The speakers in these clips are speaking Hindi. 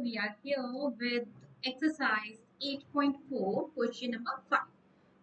we are here with exercise 8.4 question number 5.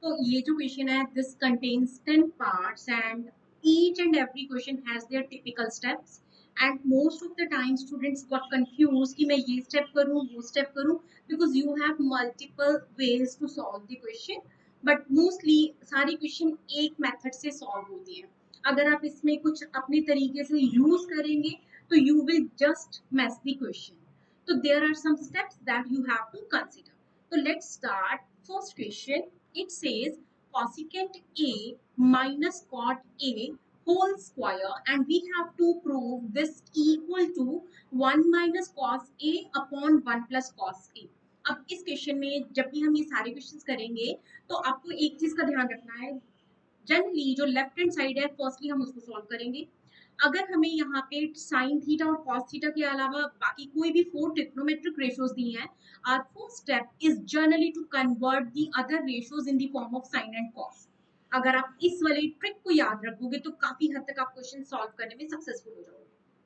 So ये जो question है, this contains 10 parts and each and every question has their typical steps. And most of the time students got confused कि मैं ये step करूँ वो step करूँ because you have multiple ways to solve the question. But mostly सारी question एक method से solve होती है. अगर आप इसमें कुछ अपने तरीके से use करेंगे so you will just mess the question. So there are some steps that you have to consider. So let's start. First question, it says cosecant A minus cot A whole square and we have to prove this equal to 1 minus cos A upon 1 plus cos A. अब इस क्वेश्चन में जब भी हम ये सारे क्वेश्चंस करेंगे तो आपको एक चीज का ध्यान रखना है. जनरली जो लेफ्ट हैंड साइड है फर्स्टली हम उसको सॉल्व करेंगे. अगर हमें यहाँ पे साइन थीटा और कॉस थीटा के अलावा बाकी कोई भी 4 ट्रिग्नोमेट्रिक रेशियोज दी हैं, our first step is generally to convert the other ratios in the form of sine and cos. अगर आप इस वाली ट्रिक को याद रखोगे तो काफी हद तक आप क्वेश्चन सॉल्व करने में सक्सेसफुल हो जाओगे.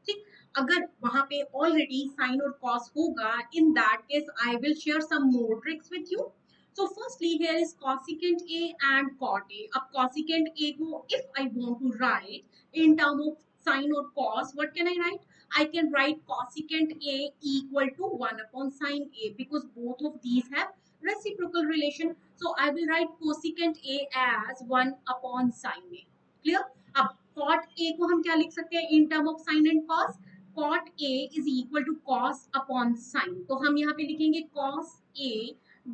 ठीक, अगर वहां पे ऑलरेडी साइन और कॉस होगा, in that case I will share some more tricks with you. So firstly here is cosecant A and cot A. अब cosecant A को if I want to write in term of sine or cos, what can I write? I can write cosecant A equal to 1 upon sine A because both of these have reciprocal relation. So I will write cosecant A as 1 upon sine A. Clear? अब cot A को हम क्या लिख सकते हैं in term of sine and cos? Cot A is equal to cos upon sine. तो हम यहाँ पे लिखेंगे cos A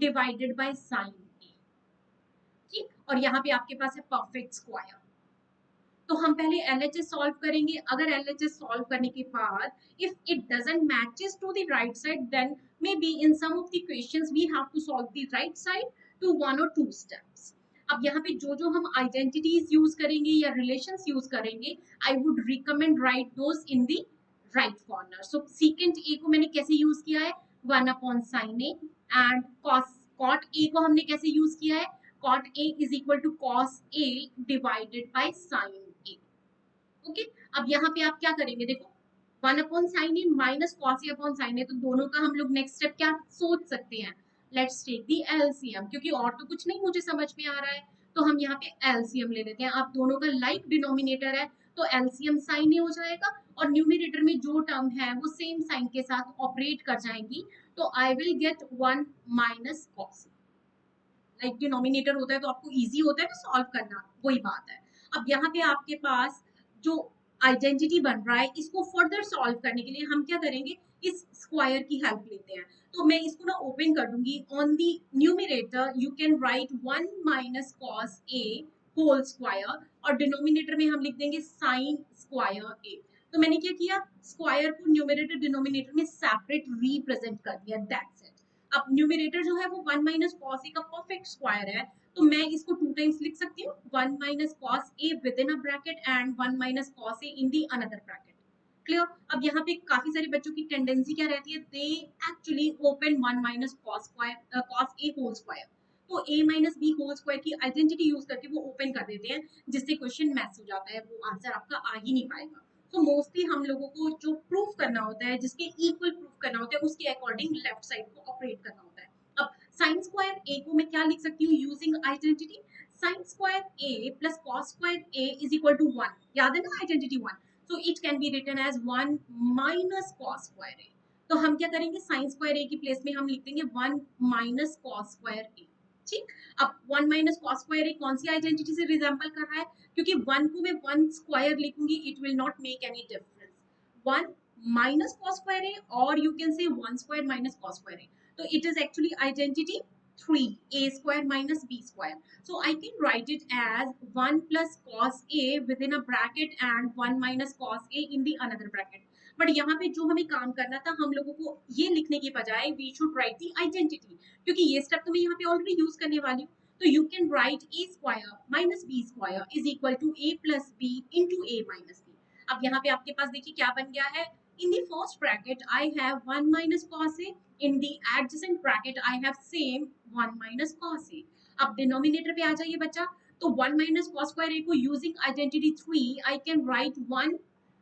divided by sine A. ठीक, और यहाँ पे आपके पास है परफेक्ट स्क्वायर. तो हम पहले LHS सॉल्व करेंगे. अगर LHS सॉल्व करने के बाद if it doesn't matches to the right side then may be in some of the questions we have to solve the right side to 1 और 2 स्टेप्स. अब यहाँ पे जो हम आइडेंटिटीज यूज करेंगे या रिलेशंस यूज करेंगे, I would recommend write those in the right corner. So secant ए को मैंने कैसे यूज किया है 1 upon sine A and cot A को हमने कैसे यूज किया है cot A is equal to cos A divided by sin A. Okay, अब यहाँ पे आप क्या करेंगे, देखो 1 upon sine a minus cos A upon sine ए, तो दोनों का हम लोग नेक्स्ट स्टेप क्या सोच सकते हैं. लेट्स टेक दी एलसीएम, क्योंकि और तो कुछ नहीं मुझे समझ में आ रहा है तो हम यहाँ पे एलसीएम ले लेते हैं. अब दोनों का लाइक डिनोमिनेटर है तो एलसीएम साइन ए हो जाएगा और न्यूमिनेटर में जो टर्म है वो सेम साइन के साथ ऑपरेट कर जाएंगी. तो I will get 1 minus cos. Like denominator होता है तो आपको इजी होता है ना सॉल्व करना, वही बात है. अब यहाँ पे आपके पास जो आइडेंटिटी बन रहा है इसको फर्दर सॉल्व करने के लिए हम क्या करेंगे, इस स्क्वायर की हेल्प लेते हैं. तो मैं इसको ना ओपन कर दूंगी. On the numerator you can write 1 minus cos A whole square और डिनोमिनेटर में हम लिख देंगे साइन स्क्वायर ए. तो मैंने क्या किया, स्क्वायर को न्यूमिनेटर डिनोमिनेटर में सेपरेट रिप्रेजेंट कर दिया, दैट्स इट. अब न्यूमिनेटर जो है वो 1 माइनस कॉस ए का परफेक्ट स्क्वायर है तो मैं इसको 2 टाइम्स लिख सकती हूँ, 1 minus cos A with in a bracket and 1 minus cos A in the another bracket. Clear? अब यहाँ पे काफी सारे बच्चों की टेंडेंसी क्या रहती है, they actually open 1 minus cos A whole square. तो a minus B whole square की आइडेंटिटी यूज करके वो ओपन कर देते हैं जिससे क्वेश्चन मैच हो जाता है, वो आंसर आपका आ ही नहीं पाएगा. तो मोस्टली हम लोगों को जो प्रूफ करना होता है, जिसके इक्वल प्रूफ करना होता है, उसके अकॉर्डिंग लेफ्ट साइड को ऑपरेट करना होता है. अब साइन स्क्वायर ए को मैं क्या लिख सकती हूँ using identity, sine square A plus cos square A is equal to 1. याद है ना identity 1. So it can be written as 1 minus cos square A. तो हम क्या करेंगे, साइन स्क्वायर ए की प्लेस में हम लिख देंगे 1 माइनस कॉस स्क्वायर ए. ठीक, अब 1 माइनस कॉस स्क्वायर ए कौन सी आइडेंटिटी से रिजेंबल कर रहा है, क्योंकि 1 को मैं 1 स्क्वायर लिखूंगी it will not make any difference. 1 minus cos square a or you can say 1 square minus cos square a. So it is actually identity 3, a square minus b square. So I can write it as 1 plus cos a within a bracket and 1 minus cos a in the another bracket. But यहाँ पे जो हमें काम करना था, हम लोगों को ये लिखने के बजाय we should write the identity, क्योंकि ये स्टेप तो मैं यहाँ पे ऑलरेडी यूज करने वाली हूँ. तो you can write a square minus b square is equal to a plus b into a minus b. अब यहाँ पे आपके पास देखिए क्या बन गया है, in the first bracket I have 1 minus cos a, in the adjacent bracket I have same 1 minus cos a. अब डिनोमिनेटर पे आ जाइए बच्चा, तो 1 minus cos square a को using identity 3 I can write 1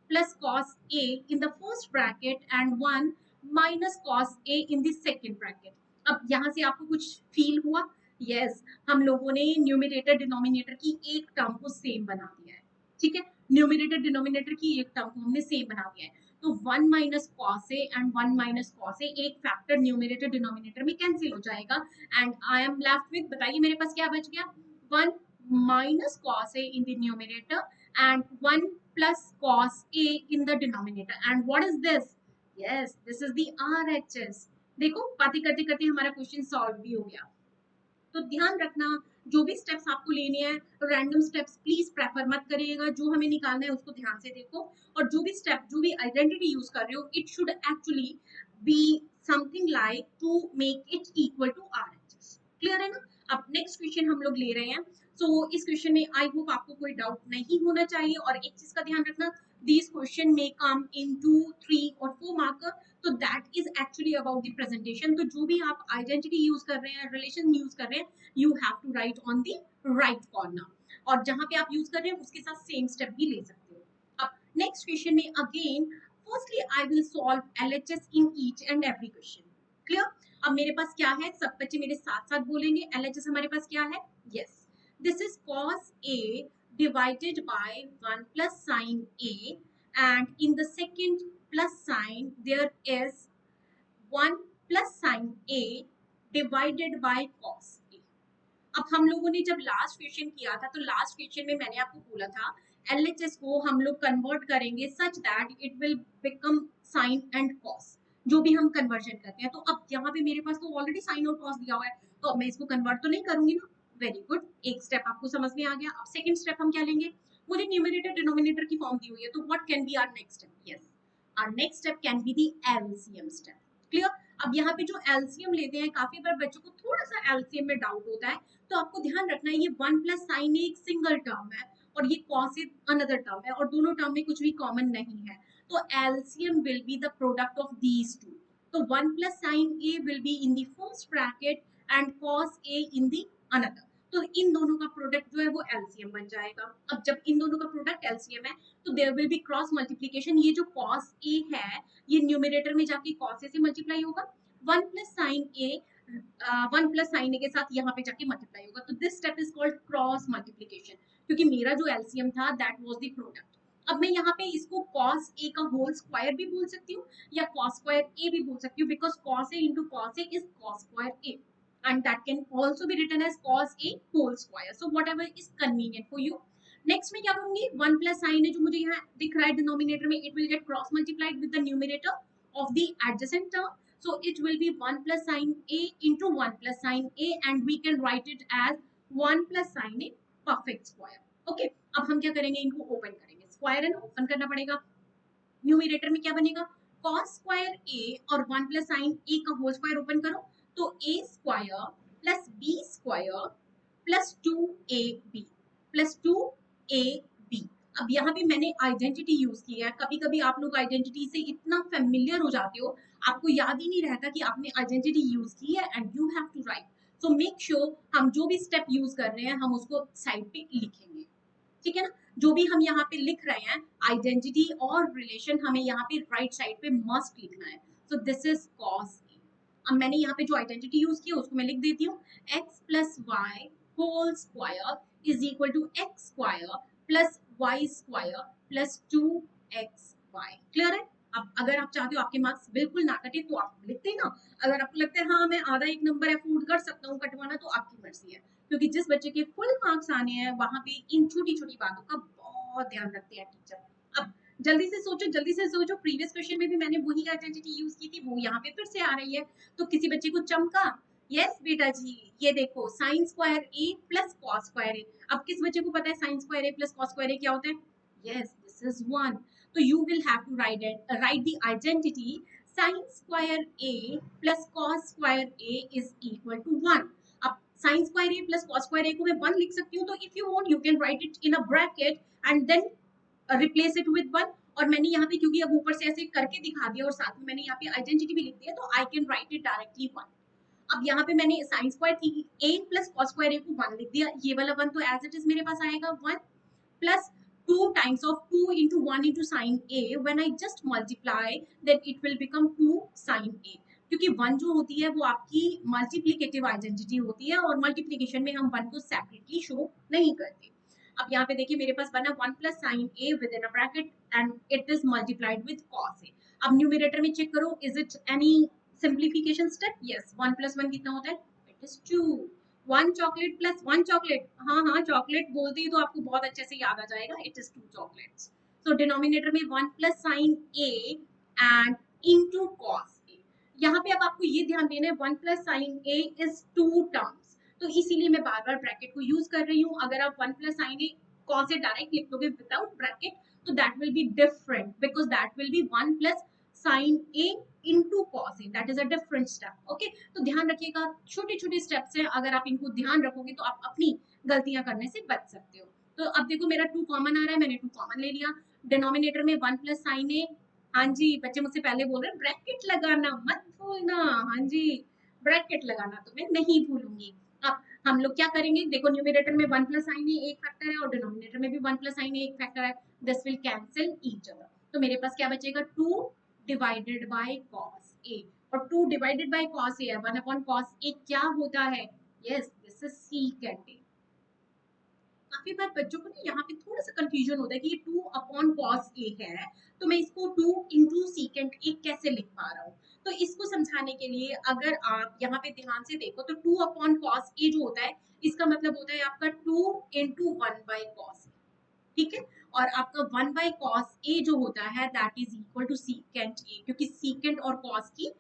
plus cos a in the first bracket and 1 minus cos A in the second bracket. अब यहाँ से आपको कुछ फील हुआ? यस, हम लोगों ने न्यूमिनेटर डिनोमिनेटर की एक टर्म को सेम बना दिया है। ठीक है, न्यूमिनेटर डिनोमिनेटर की एक टर्म को हमने सेम बना दिया है। तो 1 minus cos A and 1 minus cos A एक फैक्टर न्यूमिनेटर डिनोमिनेटर में कैंसिल हो जाएगा and I am left with, बताइए मेरे पास क्या बच गया? 1 minus cos A in the numerator and 1 plus cos A in the denominator. And what is this? Yes, this is the RHS. देखो बातें करते करते हमारा क्वेश्चन सॉल्व भी हो गया। तो ध्यान रखना, जो भी स्टेप्स आपको लेने हैं, रैंडम स्टेप्स प्लीज प्रेफर मत करिएगा। जो हमें निकालना है उसको ध्यान से देखो, और जो भी स्टेप, जो भी आइडेंटिटी यूज कर रहे हो, it should actually be something like to make it equal to RHS। Clear है ना? अब नेक्स्ट क्वेश्चन हम लोग ले रहे हैं। सो इस क्वेश्चन में आई होप आपको कोई डाउट नहीं होना चाहिए। और एक चीज का ध्यान रखना, these question may come in 2, 3 or 4 marker, तो that is actually about the presentation। तो जो भी आप आइडेंटिटी यूज कर रहे हैं, रिलेशन यूज कर रहे हैं, you have to write on the right corner, और जहां पे आप यूज कर रहे हैं उसके साथ सेम स्टेप भी ले सकते हो। अब नेक्स्ट क्वेश्चन में again firstly I will solve LHS in each and every question. Clear? अब मेरे पास क्या है, सब बच्चे मेरे साथ साथ बोलेंगे। LHS हमारे पास क्या है? Yes, this is cos A divided by 1 plus sin A, and in the second plus sign there is 1 plus sin A divided by cos A। अब हम लोगों ने जब लास्ट क्वेश्चन किया था, तो लास्ट क्वेश्चन में मैंने आपको बोला था LHS को हम लोग कन्वर्ट करेंगे such that it will become sign and cos, जो भी हम कन्वर्जन करते हैं। तो अब यहाँ पे मेरे पास तो ऑलरेडी साइन और कॉस दिया हुआ है, तो अब मैं इसको कन्वर्ट तो नहीं करूंगी ना। वेरी गुड, एक स्टेप आपको समझ में आ गया। अब सेकंड स्टेप हम क्या लेंगे? मुझे न्यूमरेटर डिनोमिनेटर की फॉर्म दी हुई है, तो what can be our next step? Yes, our next step can be the LCM step. Clear? अब यहाँ पे जो एलसीएम लेते हैं, काफी बार बच्चों को थोड़ा सा एलसीएम में डाउट होता है, तो आपको ध्यान रखना है ये 1 प्लस साइन एक सिंगल टर्म है और ये कॉस अनदर टर्म है, और दोनों टर्म में कुछ भी कॉमन नहीं है। तो LCM will be the product of these two. तो 1 plus sine A will be in the first bracket and cos A in the another. तो इन दोनों का प्रोडक्ट जो है वो एलसीएम बन जाएगा। अब जब इन दोनों का प्रोडक्ट एलसीएम है, तो there will be cross multiplication. ये जो कॉस ए है, ये न्यूमरेटर में जाके कॉस ए से मल्टीप्लाई होगा। 1 प्लस साइन ए 1 प्लस साइन ए के साथ यहाँ पे जाके मल्टीप्लाई होगा। तो this step is called cross multiplication, क्योंकि मेरा जो एलसीएम था दैट वाज द प्रोडक्ट। अब मैं यहाँ पे इसको cos a का होल स्क्वायर भी बोल सकती हूँ या cos स्क्वायर a भी बोल सकती हूँ, because cos a into cos a is cos square a, and that can also be written as cos a whole square, so whatever is convenient for you। Next में क्या करूंगी? 1 प्लस साइन है जो मुझे यहाँ दिख रहा है डिनोमिनेटर में, it will get cross multiplied with the numerator of the adjacent term, so it will be 1 plus sin a into 1 plus sin a, and we can write it as 1 plus sin a perfect square। okay, अब हम क्या करेंगे? इनको ओपन करेंगे, स्क्वायर है ना, ओपन करना पड़ेगा। न्यूमरेटर में क्या बनेगा? cos स्क्वायर a और 1 प्लस साइन a का होल स्क्वायर ओपन करो, तो a square plus b square plus 2ab plus 2ab। अब यहाँ पे मैंने आइडेंटिटी यूज की है। कभी कभी आप लोग आइडेंटिटी से इतना फेमिलियर हो जाते हो, आपको याद ही नहीं रहता कि आपने आइडेंटिटी यूज की है, and you have to write. So make sure हम जो भी स्टेप यूज कर रहे हैं हम उसको साइड पे लिखेंगे। ठीक है ना? जो भी हम यहाँ पे लिख रहे हैं, आइडेंटिटी और रिलेशन, हमें यहाँ पे राइट साइड पे मस्ट लिखना है। सो दिस इज cos A। अब मैंने यहाँ पे जो आइडेंटिटी यूज की है उसको मैं लिख देती हूँ, x plus Y whole square is equal to X square plus Y square plus 2xy। Clear है? अब अगर आप चाहते हो आपके मार्क्स बिल्कुल ना कटे तो आप लिखते ना। अगर आपको लगता है हाँ मैं आधा एक नंबर अफोर्ड कर सकता हूँ कटवाना, तो आपकी मर्जी है, क्योंकि जिस बच्चे के फुल मार्क्स आने हैं वहां पे इन छोटी छोटी बातों का बहुत ध्यान रखते हैं टीचर। अब जल्दी से सोचो, जल्दी से सोचो। प्रीवियस क्वेश्चन में भी मैंने वही आइडेंटिटी यूज की थी, वो यहाँ पे फिर से आ रही है। तो किसी बच्चे को चमका? यस बेटा जी, ये देखो sine square A plus cos square A. अब किस बच्चे को पता है साइन स्क्वायर ए प्लस कॉस स्क्वायर ए क्या होता है? Yes, this is 1। तो you will have to write the identity sine square A plus cos square A is equal to 1। अब sine square A plus cos square A को मैं 1 लिख सकती हूँ, तो if you want you can write it in a bracket and then replace it with 1। और मैंने यहाँ पे क्योंकि अब ऊपर से ऐसे करके दिखा दिया और साथ में मैंने यहाँ पे आइडेंटिटी भी लिख दिया, तो I can write it directly 1। अब यहाँ पे मैंने साइन स्क्वायर थी ए प्लस कॉस स्क्वायर ए को 1 लिख दिया, ये वाला 1 तो एज इट इज मेरे पास आएगा 1 plus 2 times of 2 into 1 into sin a, when I just multiply then it will become 2 sin a, क्योंकि 1 जो होती है वो आपकी मल्टीप्लिकेटिव आइडेंटिटी होती है और मल्टीप्लिकेशन में हम 1 को सेपरेटली शो नहीं करते। अब यहाँ पे देखिए मेरे पास बना 1 plus sine A with in a bracket and it is multiplied with cos A. अब न्यूमरेटर में चेक करो, is it any simplification step? Yes, 1 plus 1 कितना होता है? It is 2। 1 chocolate plus 1 chocolate, हाँ हाँ चॉकलेट बोलते ही तो आपको बहुत अच्छे से याद आ जाएगा, it is 2 chocolates. So denominator में 1 plus sine A and into cos A. यहाँ पे अब आपको ये ध्यान देना है 1 plus sine A is 2 terms, तो इसीलिए मैं बार बार ब्रैकेट को यूज कर रही हूँ। अगर आप 1 प्लस साइन ए कॉस ए डायरेक्ट लिख दोगे विदाउट ब्रैकेट तो that will be different, because that will be 1 plus sine A into cos A, that is a different step. Okay, तो ध्यान रखिएगा, छोटे छोटे स्टेप्स हैं, अगर आप इनको ध्यान रखोगे तो आप अपनी गलतियां करने से बच सकते हो। तो अब देखो मेरा 2 कॉमन आ रहा है, मैंने 2 कॉमन ले लिया। डिनोमिनेटर में 1 प्लस साइन ए, हाँ जी बच्चे मुझसे पहले बोल रहे हैं ब्रैकेट लगाना मत भूलना, हाँ जी ब्रैकेट लगाना तो मैं नहीं भूलूंगी। अब हम लोग क्या करेंगे, देखो न्यूमरेटर में 1 प्लस साइन ए एक फैक्टर है और डिनोमिनेटर में भी 1 प्लस साइन ए एक फैक्टर है, this will cancel each other. तो मेरे पास क्या बचेगा, 2 डिवाइडेड बाय कॉस ए, और 2 डिवाइडेड बाय कॉस ए है, 1 अपॉन कॉस ए क्या होता है? Yes, this is secant A. काफी बार बच्चों को ना यहाँ पे थोड़ा सा कंफ्यूजन होता है कि ये 2 अपॉन कॉस ए है, तो मैं इसको 2 इंटू सीकेंट ए कैसे लिख पा रहा हूँ? तो इसको समझाने के लिए अगर आप यहाँ पे ध्यान से देखो तो 2 अपॉन कॉस ए जो होता है इसका मतलब होता है आपका 2 इंटू 1 बाई कॉस, ठीक है? और आपका 1 बाई कॉस ए जो होता है that is equal to secant A, क्योंकि सीकेंट और कॉस की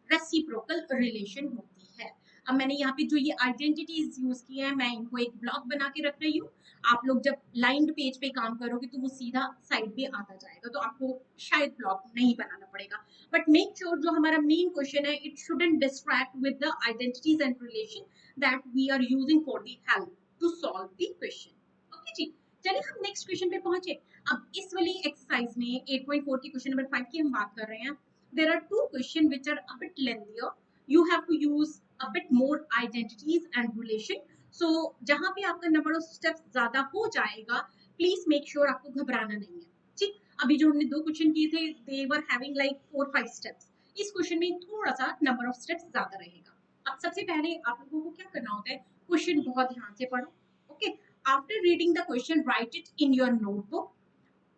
रेसिप्रोकल रिलेशन होती है। अब मैंने यहाँ पे जो ये आइडेंटिटीज यूज की है मैं इनको एक ब्लॉक बना के रख रही हूँ। आप लोग जब लाइन्ड पेज पे काम करोगे तो वो सीधा साइड पे आता जाएगा, तो आपको शायद ब्लॉक नहीं बनाना पड़ेगा। बट मेक श्योर जो हमारा मेन क्वेश्चन है it shouldn't distract with the identities and relation that we are using for the help to solve the question. Okay जी, चलिए हम नेक्स्ट क्वेश्चन पे पहुंचे। अब इस वाली एक्सरसाइज में 8.4 की क्वेश्चन नंबर 5 की हम बात कर रहे हैं। There are two questions which are a bit lengthier. You have to use a bit more identities and relation. So जहां पे आपका number of steps ज्यादा हो जाएगा, please make sure आपको घबराना नहीं है, ठीक? अभी जो हमने 2 क्वेश्चन किए थे, they were having like 4-5 steps. इस क्वेश्चन में थोड़ा सा number of steps ज्यादा रहेगा। अब सबसे पहले आप लोगों को क्या करना होता है, क्वेश्चन बहुत ध्यान से पढ़ो, okay? After reading the question, write it in your notebook.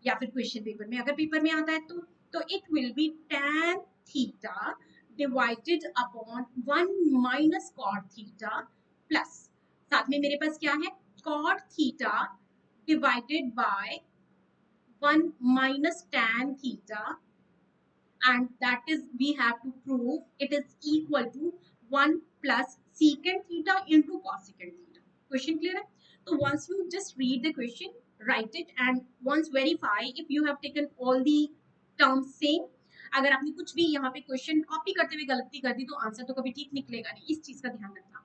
या फिर क्वेश्चन पेपर में, अगर पेपर में आता है तो it will B tan theta divided upon 1 minus cot theta plus, साथ में मेरे पास क्या है, cot theta divided by 1 minus tan theta, and that is we have to prove it is equal to 1 plus secant theta into cosecant theta. Question clear है? So once you just read the question, write it and once verify if you have taken all the terms same. अगर आपने कुछ भी यहाँ पे क्वेश्चन कॉपी करते हुए गलती कर दी तो आंसर तो कभी ठीक निकलेगा नहीं, इस चीज का ध्यान रखना।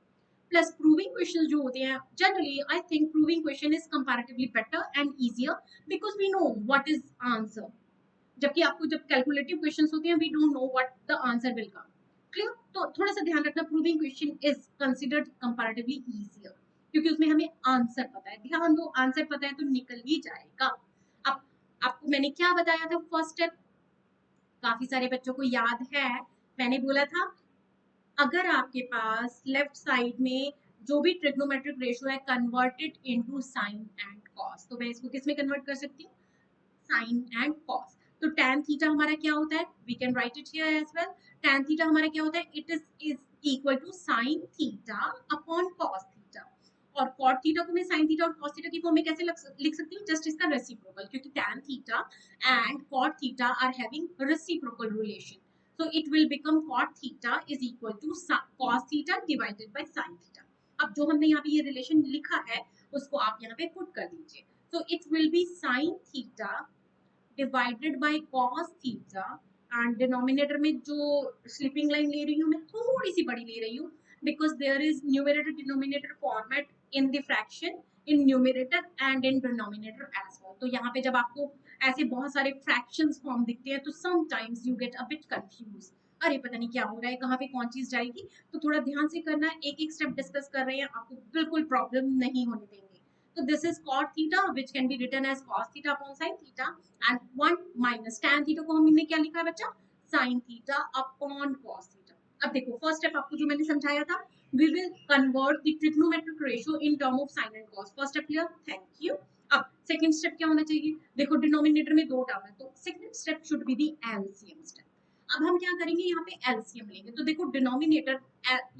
प्लस प्रूविंग क्वेश्चन जो होते हैं generally I think proving question is comparatively better and easier because we know what is answer, जबकि आपको जब कैलकुलेटिव क्वेश्चंस होते हैं we don't know what the answer will come. Clear? तो थोड़ा सा ध्यान रखना, proving question is considered comparatively easier क्योंकि उसमें हमें आंसर पता है। ध्यान दो, आंसर पता है तो निकल ही जाएगा। अब आपको मैंने क्या बताया था फर्स्ट स्टेप, काफी सारे बच्चों को याद है, मैंने बोला था अगर आपके पास लेफ्ट साइड में जो भी ट्रिग्नोमेट्रिक रेशियो है converted into sine and cos, तो मैं इसको किस में कन्वर्ट कर सकती हूँ, साइन एंड कॉस। तो tan थीटा हमारा क्या होता है, we can write it here as well, tan theta हमारा क्या होता है, it is equal to sine theta upon cos theta, और कॉट थीटा को मैं साइन थीटा और कॉस थीटा की फॉर्म में कैसे लिख सकती हूँ, जस्ट इसका रेसिप्रोकल, क्योंकि tan theta and cot theta are having reciprocal relation, so it will become cot theta is equal to cos theta divided by sin theta. अब जो हमने यहाँ पे ये रिलेशन लिखा है उसको आप यहाँ पे पुट कर दीजिए, so it will be sin theta divided by cos theta, and denominator में जो स्लिपिंग लाइन ले रही हूँ मैं थोड़ी सी बड़ी ले रही हूँ because there is numerator denominator format in the fraction in numerator and in denominator as well. तो यहाँ पे जब आपको ऐसे बहुत सारे फ्रैक्शंस फॉर्म दिखते हैं तो sometimes you get a bit confuse, अरे पता नहीं क्या हो रहा है, कहाँ पे कौन चीज जाएगी, तो थोड़ा ध्यान से करना, एक एक स्टेप डिस्कस कर रहे हैं, आपको बिल्कुल प्रॉब्लम नहीं होने देंगे। So this is cot theta which can be written as cos theta upon sin theta, and 1 minus tan theta को हमने क्या लिखा है बच्चा, sin theta upon cos theta. अब देखो फर्स्ट स्टेप आपको जो मैंने समझाया था, we will convert the trigonometric ratio in term of sin and cos. First step clear, thank you. अब सेकंड स्टेप क्या होना चाहिए, देखो डिनोमिनेटर में दो टर्म है तो second step should be the LCM step. अब हम क्या करेंगे, यहाँ पे एलसीएम लेंगे. तो देखो डिनोमिनेटर,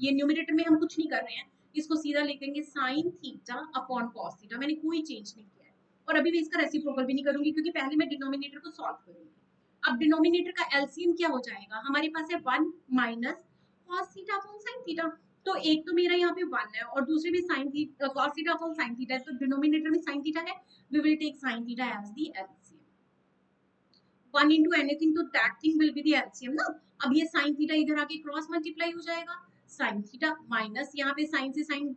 ये न्यूमरेटर में हम कुछ नहीं कर रहे हैं, इसको सीधा लिखेंगे sin theta upon cos theta. मैंने कोई चेंज नहीं किया है और अभी मैं इसका रेसिप्रोकल भी नहीं करूंगी क्योंकि पहले मैं डिनोमिनेटर को सॉल्व करूंगी. अब डिनोमिनेटर का एलसीएम क्या हो जाएगा, हमारे पास है 1 minus cos theta upon sin theta. तो एक तो मेरा यहाँ पे 1 है और दूसरे में sin theta cos theta upon sin theta है, तो डिनोमिनेटर में sin थीटा है, we will take sin theta as the LCM. 1 into anything तो that thing will be the LCM ना. अब ये sin थीटा इधर आके क्रॉस मल्टीप्लाई हो जाएगा, sin थीटा माइनस यहाँ पे sin से sin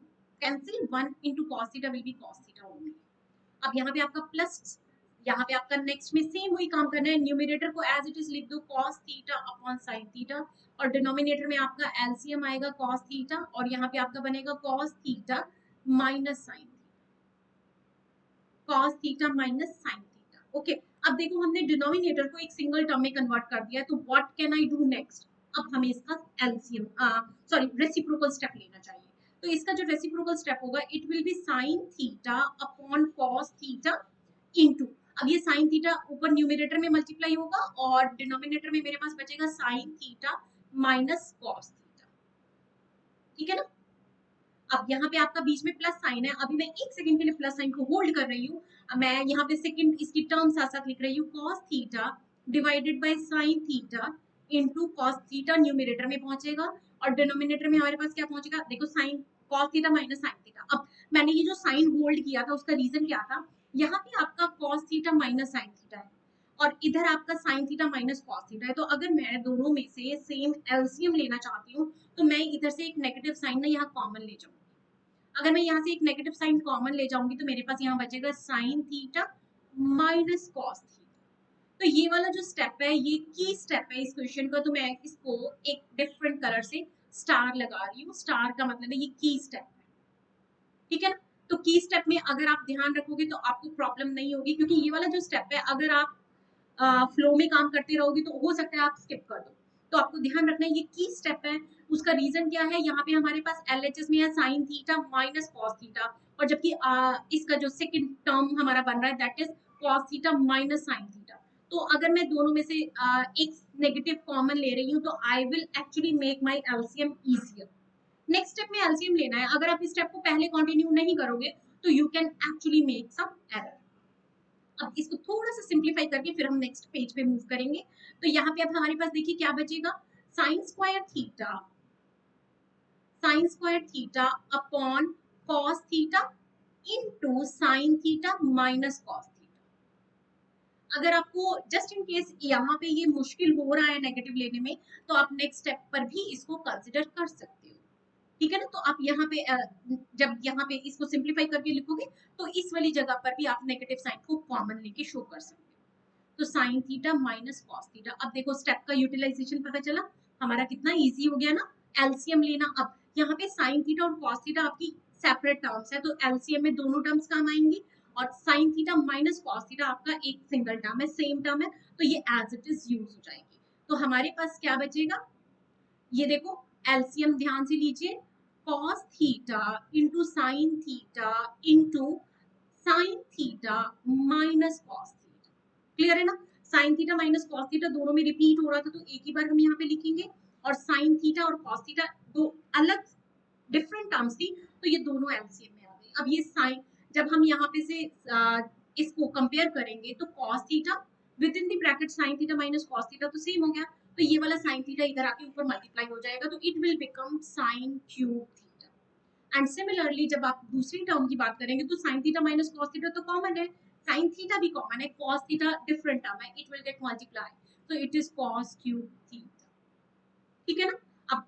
cancel, 1 into cos theta will be cos theta only. अब यहाँ पे आपका प्लस, यहाँ पे आपका नेक्स्ट में सेम वही काम करना है, न्यूमरेटर को एज इट इज लिख दो cos theta upon sin theta, और डिनोमिनेटर में आपका एलसीएम आएगा cos थीटा और यहाँ पे आपका बनेगा cos theta minus sin cos theta minus sin theta. Okay, अब देखो हमने डिनोमिनेटर को एक सिंगल टर्म में कन्वर्ट कर दिया है, तो what can I do next, अब हमें इसका एलसीएम सॉरी रेसिप्रोकल स्टेप लेना चाहिए. तो इसका जो रेसिप्रोकल स्टेप होगा, it will B sin theta upon cos theta into, अब ये sin थीटा ऊपर न्यूमरेटर में मल्टीप्लाई होगा और डिनोमिनेटर में मेरे पास बचेगा sin theta minus cos theta. ठीक है ना. अब यहाँ पे आपका बीच में प्लस साइन है, अभी मैं एक सेकंड के लिए प्लस साइन को होल्ड कर रही हूँ. मैं यहाँ पे सेकंड इसकी टर्म साथ साथ लिख रही हूँ, cos theta divided bye sin theta into cos theta numerator में पहुंचेगा और डिनोमिनेटर में हमारे पास क्या पहुंचेगा, देखो sin cos theta minus sin theta. अब मैंने ये जो साइन होल्ड किया था उसका रीजन क्या था, यहाँ पे आपका cos theta minus sin theta है और इधर आपका sin theta minus cos theta है. तो अगर मैं दोनों में से सेम एलसीएम लेना चाहती हूँ तो मैं इधर से एक नेगेटिव साइन ना यहाँ कॉमन ले जाऊंगी. अगर मैं यहाँ से एक नेगेटिव साइन कॉमन ले जाऊंगी तो मेरे पास यहाँ बचेगा sin theta minus cos theta. तो ये वाला जो स्टेप है ये की स्टेप है इस क्वेश्चन का, तो मैं इसको एक डिफरेंट कलर से स्टार लगा रही हूँ. स्टार का मतलब है ये की स्टेप है. ठीक है ना. तो की स्टेप में अगर आप ध्यान रखोगे तो आपको प्रॉब्लम नहीं होगी, क्योंकि ये वाला जो स्टेप है अगर आप फ्लो में काम करते रहोगे तो हो सकता है आप स्किप कर दो. तो आपको ध्यान रखना है ये की स्टेप है. उसका रीजन क्या है, यहाँ पे हमारे पास एलएचएस में है sin theta minus cos theta, और जबकि इसका जो सेकंड टर्म हमारा बन रहा है that is cos theta minus sin theta. तो अगर मैं दोनों में से एक नेगेटिव कॉमन ले रही हूँ तो I will actually make my LCM easier. Next step में एलसीएम लेना है, अगर आप इस स्टेप को पहले कंटिन्यू नहीं करोगे तो you can actually make some error. अब इसको थोड़ा सा सिंप्लीफाई करके फिर हम नेक्स्ट पेज पे मूव करेंगे. तो यहाँ पे अब हमारे पास देखिए क्या बचेगा, sign square theta upon cos theta into sine theta minus cos theta. अगर आपको जस्ट इन केस यहाँ पे ये मुश्किल हो रहा है नेगेटिव लेने में तो आप नेक्स्ट स्टेप पर भी इसको कंसिडर कर सकते हो. ठीक है ना. तो आप यहाँ पे जब यहाँ पे इसको सिंप्लीफाई करके लिखोगे तो इस वाली जगह पर भी आप नेगेटिव साइन को कॉमन लेके शो कर सकते हो. तो sine theta minus cos theta. अब देखो स्टेप का यूटिलाइजेशन पता चला हमारा कितना इजी हो गया ना एलसीएम लेना. अब यहाँ पे साइन थीटा और कॉस थीटा आपकी सेपरेट टर्म्स है तो एलसीएम में दोनों टर्म्स काम आएंगी, और sign theta minus cos theta आपका एक सिंगल टर्म है, सेम टर्म है, तो ये एज इट इज यूज हो जाएगी. तो हमारे पास क्या बचेगा, ये देखो एलसीएम ध्यान से लीजिए, cos theta into sine theta into sine theta minus cos theta. Clear है ना. Sign theta minus cos theta दोनों में रिपीट हो रहा था तो एक ही बार हम यहाँ पे लिखेंगे, और साइन थीटा और कॉस थीटा दो अलग डिफरेंट टर्म्स थी तो ये दोनों एलसीएम में आ गई. अब ये साइन जब हम यहाँ पे से इसको कंपेयर करेंगे तो cos theta with in the bracket sign theta minus cos theta तो सेम हो गया, तो ये वाला साइन थीटा इधर आके ऊपर मल्टीप्लाई हो जाएगा तो it will become sine cube theta. And similarly जब आप दूसरी टर्म की बात करेंगे तो sine theta minus cos theta तो कॉमन है, साइन थीटा भी कॉमन है, कॉस थीटा डिफरेंट टर्म है, इट विल गेट मल्टीप्लाई, तो it is cos cube theta. ठीक है ना. अब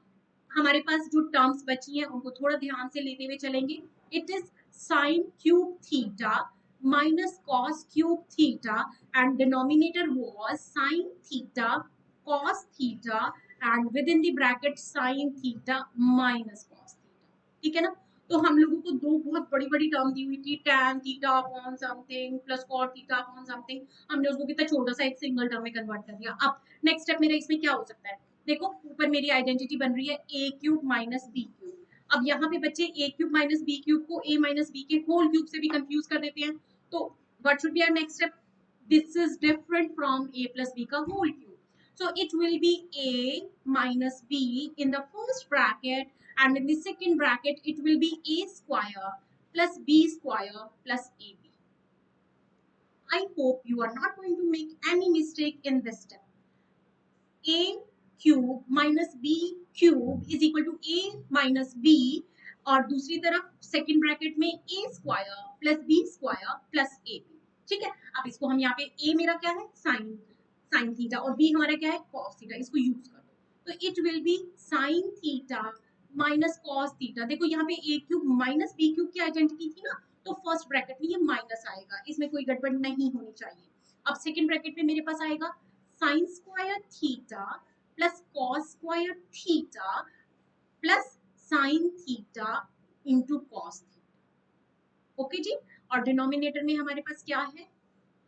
हमारे पास जो टर्म्स बची हैं उनको थोड़ा ध्यान से लेते हुए चलेंगे. It is sine cube theta minus cos cube theta and denominator was sin theta cos theta and within the bracket sin theta minus cos theta. ठीक है ना. तो हम लोगों को दो बहुत बड़ी बड़ी टर्म दी हुई थी, tan theta upon something plus cot theta upon something, हमने उसको कितना छोटा सा एक सिंगल टर्म में कन्वर्ट कर दिया। अब नेक्स्ट स्टेप मेरा इसमें क्या हो सकता है, देखो ऊपर मेरी आइडेंटिटी बन रही है a cube minus B cube. अब यहाँ पे बच्चे a cube minus B cube को a माइनस बी के होल क्यूब से भी कंफ्यूज कर देते हैं, तो what should be our next step, this is different from a plus b का whole cube. So it will be a minus b in the first bracket, and in the second bracket it will be a square plus b square plus ab. I hope you are not going to make any mistake in this step. A cube minus B cube is equal to A minus B, और दूसरी तरफ सेकंड ब्रैकेट में A square plus B square plus A B. ठीक है, अब इसको हम यहाँ पे ए मेरा क्या है साइन साइन थीटा और बी हमारा क्या है कॉस थीटा, इसको यूज कर दो तो it will be sign theta minus cos theta. देखो यहाँ पे ए क्यूब माइनस बी क्यूब की आइडेंटिटी थी ना, तो फर्स्ट ब्रैकेट में ये माइनस आएगा, इसमें कोई गड़बड़ नहीं होनी चाहिए। अब सेकंड ब्रैकेट में मेरे पास आएगा sine square theta plus cos square theta plus sine theta into cos theta. Okay जी, और डिनोमिनेटर में हमारे पास क्या है,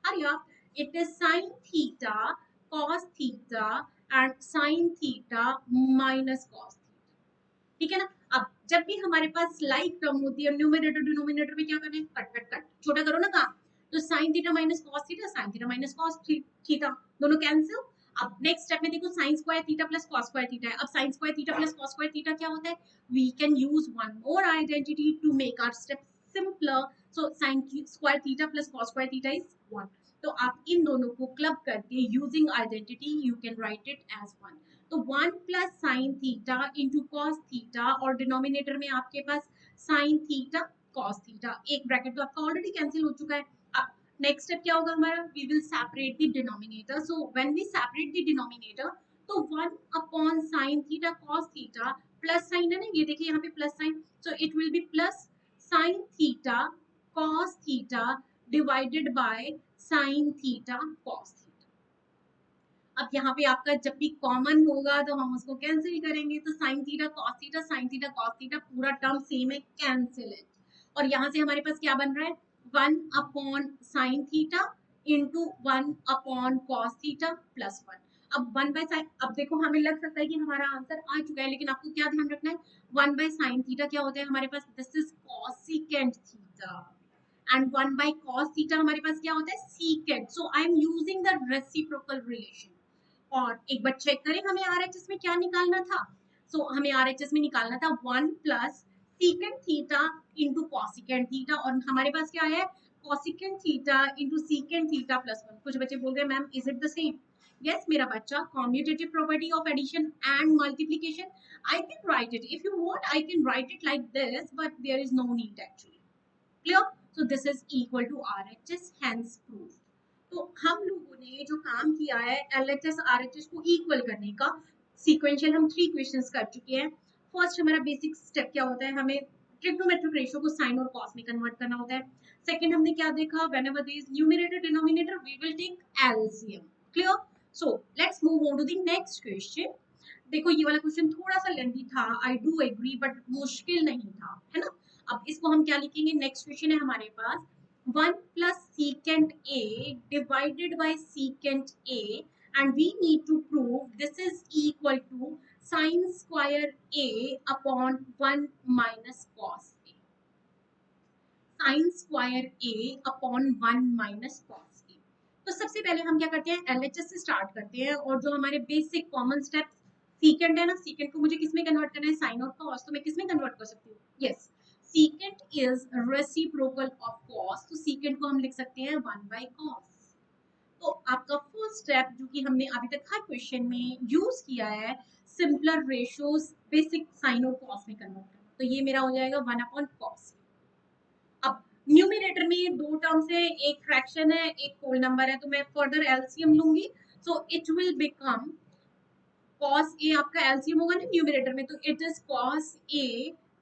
hurry up, it is sine theta cos theta and sine theta minus cos theta. ठीक है ना, अब जब भी हमारे पास लाइक टर्म होती है न्यूमरेटर डिनोमिनेटर में क्या करना है, कट कट कट, छोटा करो ना काम, तो sine theta minus cos theta, sine theta minus cos theta, दोनों कैंसिल। अब नेक्स्ट स्टेप में देखो sine square theta plus cos square theta है। अब sine square theta plus cos square theta क्या होता है, we can use one more identity to make our step simpler. So sine square theta plus cos square theta is 1, तो आप इन दोनों को क्लब करके using identity you can write it as 1। तो 1 plus sine theta into cos theta, और डिनोमिनेटर में आपके पास साइन थीटा कॉस थीटा, एक ब्रैकेट तो आपका ऑलरेडी कैंसिल हो चुका है। अब नेक्स्ट स्टेप क्या होगा हमारा, we will separate the denominator. So when we separate the denominator, तो 1 upon sine theta cos theta plus sine है ना, ये देखिए यहाँ पे plus sine, so it will be plus sine theta cos theta divided by sine theta cos theta. अब यहाँ पे आपका जब भी कॉमन होगा तो हम उसको कैंसिल करेंगे, तो sine theta cos theta sine theta cos theta पूरा टर्म सेम है, कैंसिल इट। और यहाँ से हमारे पास क्या बन रहा है, 1 upon sine theta into 1 upon cos theta plus 1। अब 1 बाय साइन, अब देखो हमें लग सकता है कि हमारा आंसर आ चुका है, लेकिन आपको क्या ध्यान रखना है, 1 बाय साइन थीटा क्या होता है हमारे पास, this is cosecant theta, and 1 by cos theta हमारे पास क्या होता है secant. So I am using the reciprocal relation. और एक बार चेक करें हमें आरएचएस में क्या निकालना था, हमें आरएचएस में निकालना था 1 plus secant theta into cosecant theta, और हमारे पास क्या है cosecant theta into secant theta plus 1। कुछ बच्चे बोल रहे हैं ma'am is it the same, yes मेरा बच्चा, commutative property of addition and multiplication, I can write it if you want, I can write it like this, but there is no need actually, clear. So this is equal to RHS, hence proof. तो हम लोगों ने जो काम किया है एलएचएस आरएचएस को इक्वल करने का, सीक्वेंशियल हम 3 क्वेश्चंस कर चुके हैं। फर्स्ट हमारा बेसिक स्टेप क्या होता है, हमें ट्रिग्नोमेट्रिक रेशियो को साइन और कॉस में कन्वर्ट करना होता है। सेकंड हमने क्या देखा, whenever there is numerator denominator we will take LCM, clear. So let's move on to the next question. देखो ये वाला क्वेश्चन थोड़ा सा लेंथी था, आई डू एग्री, बट मुश्किल नहीं था, है ना। अब इसको हम क्या लिखेंगे, नेक्स्ट क्वेश्चन है हमारे पास 1 plus secant A divided by secant A, and we need to prove this is equal to sin square A upon 1 minus cos A. Sin square A upon 1 minus cos A. तो सबसे पहले हम क्या करते हैं, एलएचएस से स्टार्ट करते हैं, और जो हमारे बेसिक कॉमन स्टेप्स, सीकेंट है ना, सीकेंट को मुझे किसमें कन्वर्ट करना है, साइन और कॉस, तो मैं किसमें कन्वर्ट कर सकती हूँ, yes secant is reciprocal of cos, तो secant को हम लिख सकते हैं 1 by cos। तो आपका फर्स्ट स्टेप जो कि हमने अभी तक हर क्वेश्चन में यूज किया है, सिंपलर रेशियोज बेसिक साइन और कॉस में कन्वर्ट करना, तो ये मेरा हो जाएगा 1 अपॉन कॉस। अब न्यूमरेटर में दो टर्म्स है, एक फ्रैक्शन है एक होल नंबर है, तो मैं फर्दर एलसीएम लूंगी, सो it will become cos a, आपका एलसीएम होगा ना न्यूमरेटर में, तो it is cos a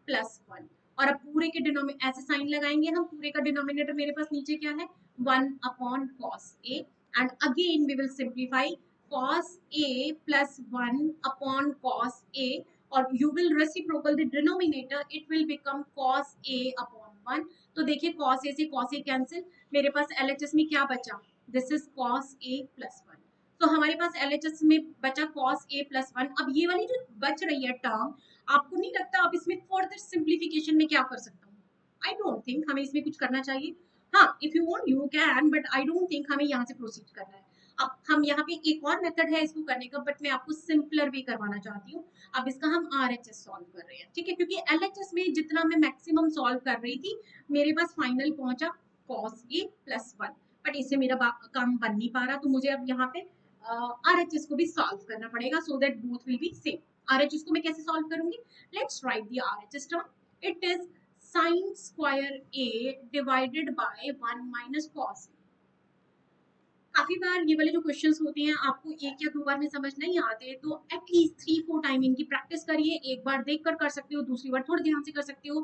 plus 1। और अब पूरे के डिनोमिनेटर ऐसे साइन लगाएंगे हम, पूरे का डिनोमिनेटर मेरे पास नीचे क्या है 1 upon cos a, and again we will simplify cos a plus 1 upon cos a, और you will reciprocal the denominator, it will become cos a upon 1. तो देखिए cos a से cos a कैंसिल, मेरे पास LHS में क्या बचा, this is cos a plus 1. तो हमारे पास LHS में बचा cos a plus 1. अब ये वाली जो बच रही है टर्म, आपको नहीं लगता आप इसमें फर्दर सिंप्लीफिकेशन में क्या कर सकता हूँ? आई डोंट थिंक हमें इसमें कुछ करना चाहिए. हाँ, if you want you can, but I don't think हमें यहाँ से प्रोसीड करना है. अब हम यहाँ पे एक और मेथड है इसको करने का, बट मैं आपको सिंपलर वे करवाना चाहती हूँ. अब इसका हम RHS सॉल्व कर रहे हैं, ठीक है, क्योंकि LHS में जितना मैं मैक्सिमम सॉल्व कर रही थी, मेरे पास फाइनल पहुंचा cos a plus 1, बट इससे मेरा काम बन नहीं पा रहा, तो मुझे अब यहाँ पे RHS को भी सॉल्व करना पड़ेगा, so that both will be same. RHS को मैं कैसे सॉल्व करूंगी? Let's write the RHS term. It is sin square a divided by 1 minus cos a. काफी बार ये वाले जो क्वेश्चंस होते हैं आपको एक या दो बार में समझ नहीं आते, तो एटलीस्ट 3-4 टाइम इनकी प्रैक्टिस करिए. एक बार देखकर कर सकते हो, दूसरी बार थोड़ा ध्यान से कर सकते हो,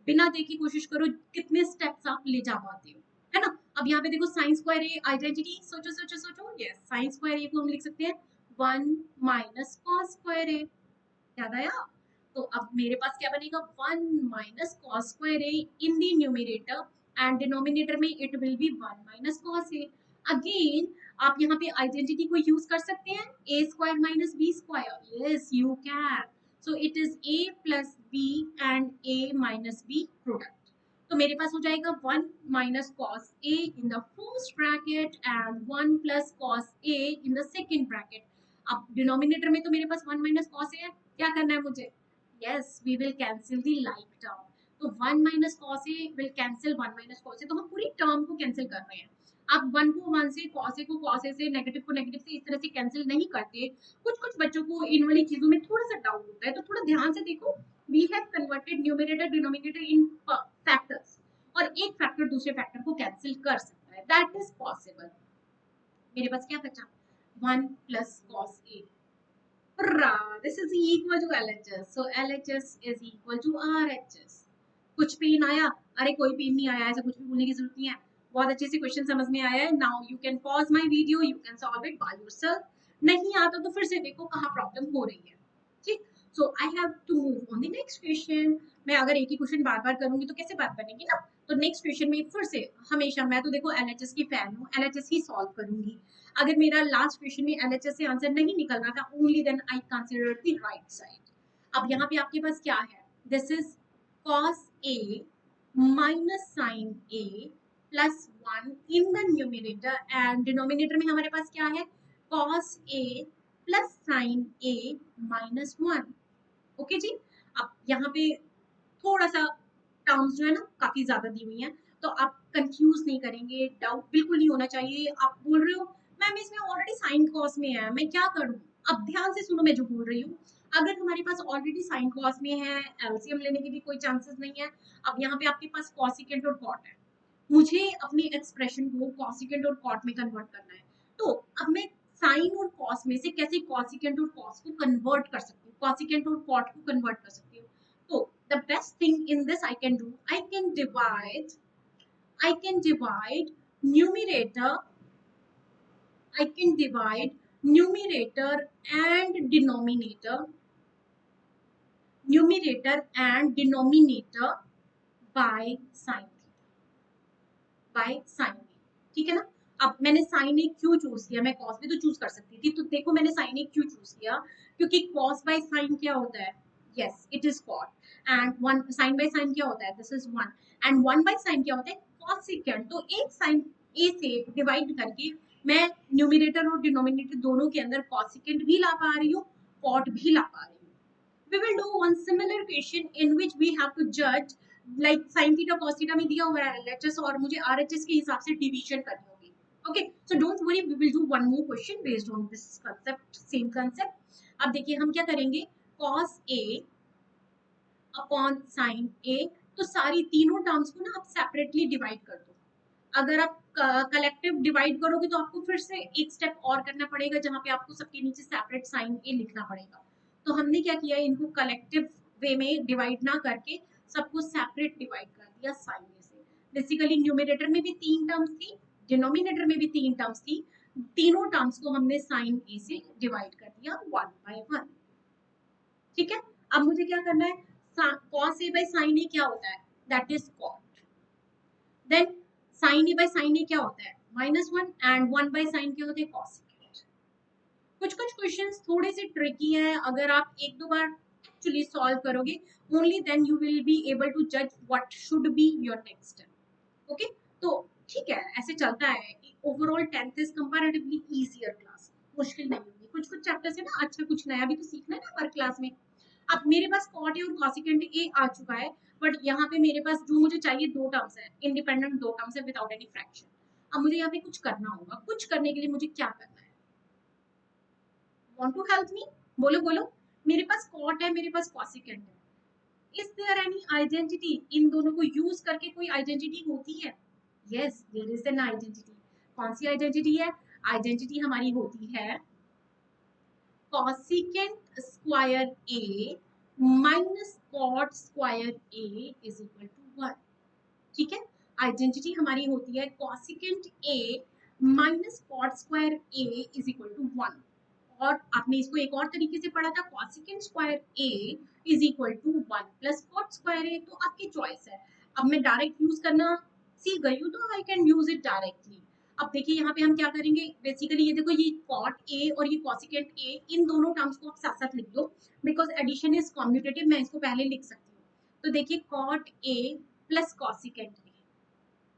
बिना देखे कोशिश करो कितने स्टेप्स आप ले जा पाते हो, है ना. अब यहाँ पे देखो साइन स्क्वायर ए आइडेंटिटी, सोचो सोचो सोचो. यस, साइन स्क्वायर ए को हम लिख सकते हैं 1 माइनस कॉस स्क्वायर ए. याद आया? तो अब मेरे पास क्या बनेगा, 1 minus cos square A in the numerator, and denominator में it will be 1 minus cos A. Again आप यहाँ पे आइडेंटिटी को यूज कर सकते हैं, A square minus B square. Yes you can. So it is A plus B and A minus B product. तो मेरे पास हो जाएगा 1 minus cos A in the first bracket and 1 plus cos A in the second bracket. अब डिनोमिनेटर में तो मेरे पास 1 माइनस कॉस ए है, क्या करना है मुझे? Yes, we will cancel the like term. तो 1 minus cos A will cancel 1 minus cos A, तो हम पूरी टर्म को कैंसिल कर रहे हैं. आप 1 को 1 से, cos a को cos a से, नेगेटिव को नेगेटिव से इस तरह से कैंसिल नहीं करते. कुछ कुछ बच्चों को इन वाली चीजों में थोड़ा सा डाउट होता है, तो थोड़ा ध्यान से देखो. We have converted numerator denominator in factors, और एक फैक्टर दूसरे फैक्टर को कैंसिल कर सकता है, दैट इज पॉसिबल. मेरे पास क्या बचा, 1 plus cos a. This is equal to LHS, so LHS is equal to RHS. कुछ पेन आया? अरे कोई पेन नहीं आया, ऐसा कुछ भी बोलने की जरूरत नहीं है. बहुत अच्छे से क्वेश्चन समझ में आया है. Now you can pause my video, you can solve it by yourself. नहीं आता तो फिर से देखो कहाँ प्रॉब्लम हो रही है, ठीक. So I have to move on the next question. मैं अगर एक ही क्वेश्चन बार बार करूंगी तो कैसे बात बनेगी ना. तो नेक्स्ट क्वेश्चन में फिर से हमेशा, मैं तो देखो LHS की फैन हूँ, LHS ही सॉल्व करूंगी. अगर मेरा लास्ट क्वेश्चन में LHS से आंसर नहीं निकल रहा था, only then I consider the right side. अब यहाँ पे आपके पास क्या है, this is cos a minus sin a plus 1 in the numerator, and denominator में हमारे पास क्या है, cos a plus sin a minus 1. Okay जी. अब यहाँ पे थोड़ा सा टर्म्स जो है ना काफी ज्यादा दी हुई हैं, तो आप कंफ्यूज नहीं करेंगे, डाउट बिल्कुल नहीं होना चाहिए. आप बोल रहे हो मैम इसमें ऑलरेडी साइन कॉस में है, मैं क्या करूं? अब ध्यान से सुनो मैं जो बोल रही हूँ. अगर हमारे पास ऑलरेडी साइन कॉस में है, एलसीएम लेने के भी कोई चांसेस नहीं है. अब यहाँ पे आपके पास कॉसिकेंट और कॉट है, मुझे अपनी एक्सप्रेशन को कॉसिकेंट और कॉट में कन्वर्ट करना है. तो अब मैं साइन और कॉस में से कैसे कॉसिकेंट और कॉस को कन्वर्ट कर सकती हूँ, कॉसिकेंट और कॉट को कन्वर्ट कर सकती हूँ. तो the best thing in this I can do, I can divide numerator, I can divide numerator and denominator, by sin theta. ठीक है ना. अब मैंने sin a क्यों चूज किया, मैं cos भी तो चूज कर सकती थी. तो देखो मैंने sin a क्यों चूज किया, क्योंकि cos by sin क्या होता है, yes it is cot, and 1 sin by sin क्या होता है, this is 1, and 1 by sin क्या होता है, cosecant. तो एक sin a से डिवाइड करके मैं न्यूमरेटर और डिनोमिनेटर दोनों के अंदर cosecant भी ला पा रही हूँ, cot भी ला पा रही हूँ. We will do one similar question in which we have to judge like sin theta cos theta में दिया हुआ है LHS, और मुझे RHS के हिसाब से डिवीजन करनी होगी. Okay, so don't worry, we will do one more question based on this concept, same concept. अब देखिए हम क्या करेंगे, cos a upon sin a. तो सारी तीनों टर्म्स को ना आप सेपरेटली डिवाइड कर दो. अगर आप कलेक्टिव डिवाइड करोगे तो आपको फिर से एक स्टेप और करना पड़ेगा, जहां पे आपको सबके नीचे सेपरेट साइन ए लिखना पड़ेगा. तो हमने क्या किया, इनको कलेक्टिव वे में डिवाइड ना करके सबको सेपरेट डिवाइड कर दिया साइन ए से. बेसिकली न्यूमरेटर में भी 3 टर्म्स थी, डिनोमिनेटर में भी 3 टर्म्स थी, तीनों टर्म्स को हमने साइन ए से डिवाइड कर दिया 1 by 1. ठीक है. अब मुझे क्या करना है, cos a by sin a क्या होता है, that is cot, then sin a by sin a क्या होता है, -1, एंड 1 by sin क्या होता है, cosecant। कुछ कुछ क्वेश्चंस थोड़े से ट्रिकी हैं, अगर आप एक दो बार एक्चुअली सॉल्व करोगे, only then you will be able to जज what should be your next step. Okay, तो ठीक है, ऐसे चलता है। Overall 10th is comparatively easier class, मुश्किल नहीं होगी। कुछ कुछ चैप्टर से ना अच्छा कुछ नया भी तो सीखना है ना हर क्लास में। अब मेरे पास कॉट ए और कॉसिकेंट ए आ चुका है, बट यहाँ पे मेरे पास जो मुझे चाहिए दो टर्म्स है, इंडिपेंडेंट दो टर्म्स है विदाउट एनी फ्रैक्शन। अब मुझे यहाँ पे कुछ करना होगा, कुछ करने के लिए मुझे क्या करना है, want to help me, बोलो बोलो। मेरे पास कॉट है, मेरे पास कॉसिकेंट है, इज देयर एनी आइडेंटिटी, इन दोनों को यूज करके कोई आइडेंटिटी होती है? Yes, there is an identity. कौन सी आइडेंटिटी है? आइडेंटिटी हमारी होती है cosecant square A minus cot square A is equal to 1। ठीक है, आइडेंटिटी हमारी होती है cosecant A minus cot square A is equal to 1। और आपने इसको एक और तरीके से पढ़ा था, cosecant square A is equal to 1 plus cot square A. तो आपकी चॉइस है। अब मैं डायरेक्ट यूज करना सीख गई हूँ, तो I can use it directly. अब देखिए यहाँ पे हम क्या करेंगे, बेसिकली ये देखो, ये कॉट ए और ये कॉसिकेंट ए, इन दोनों टर्म्स को आप साथ साथ लिख दो, बिकॉज एडिशन इज कॉम्यूटेटिव, मैं इसको पहले लिख सकती हूँ। तो देखिए कॉट ए प्लस कॉसिकेंट ए,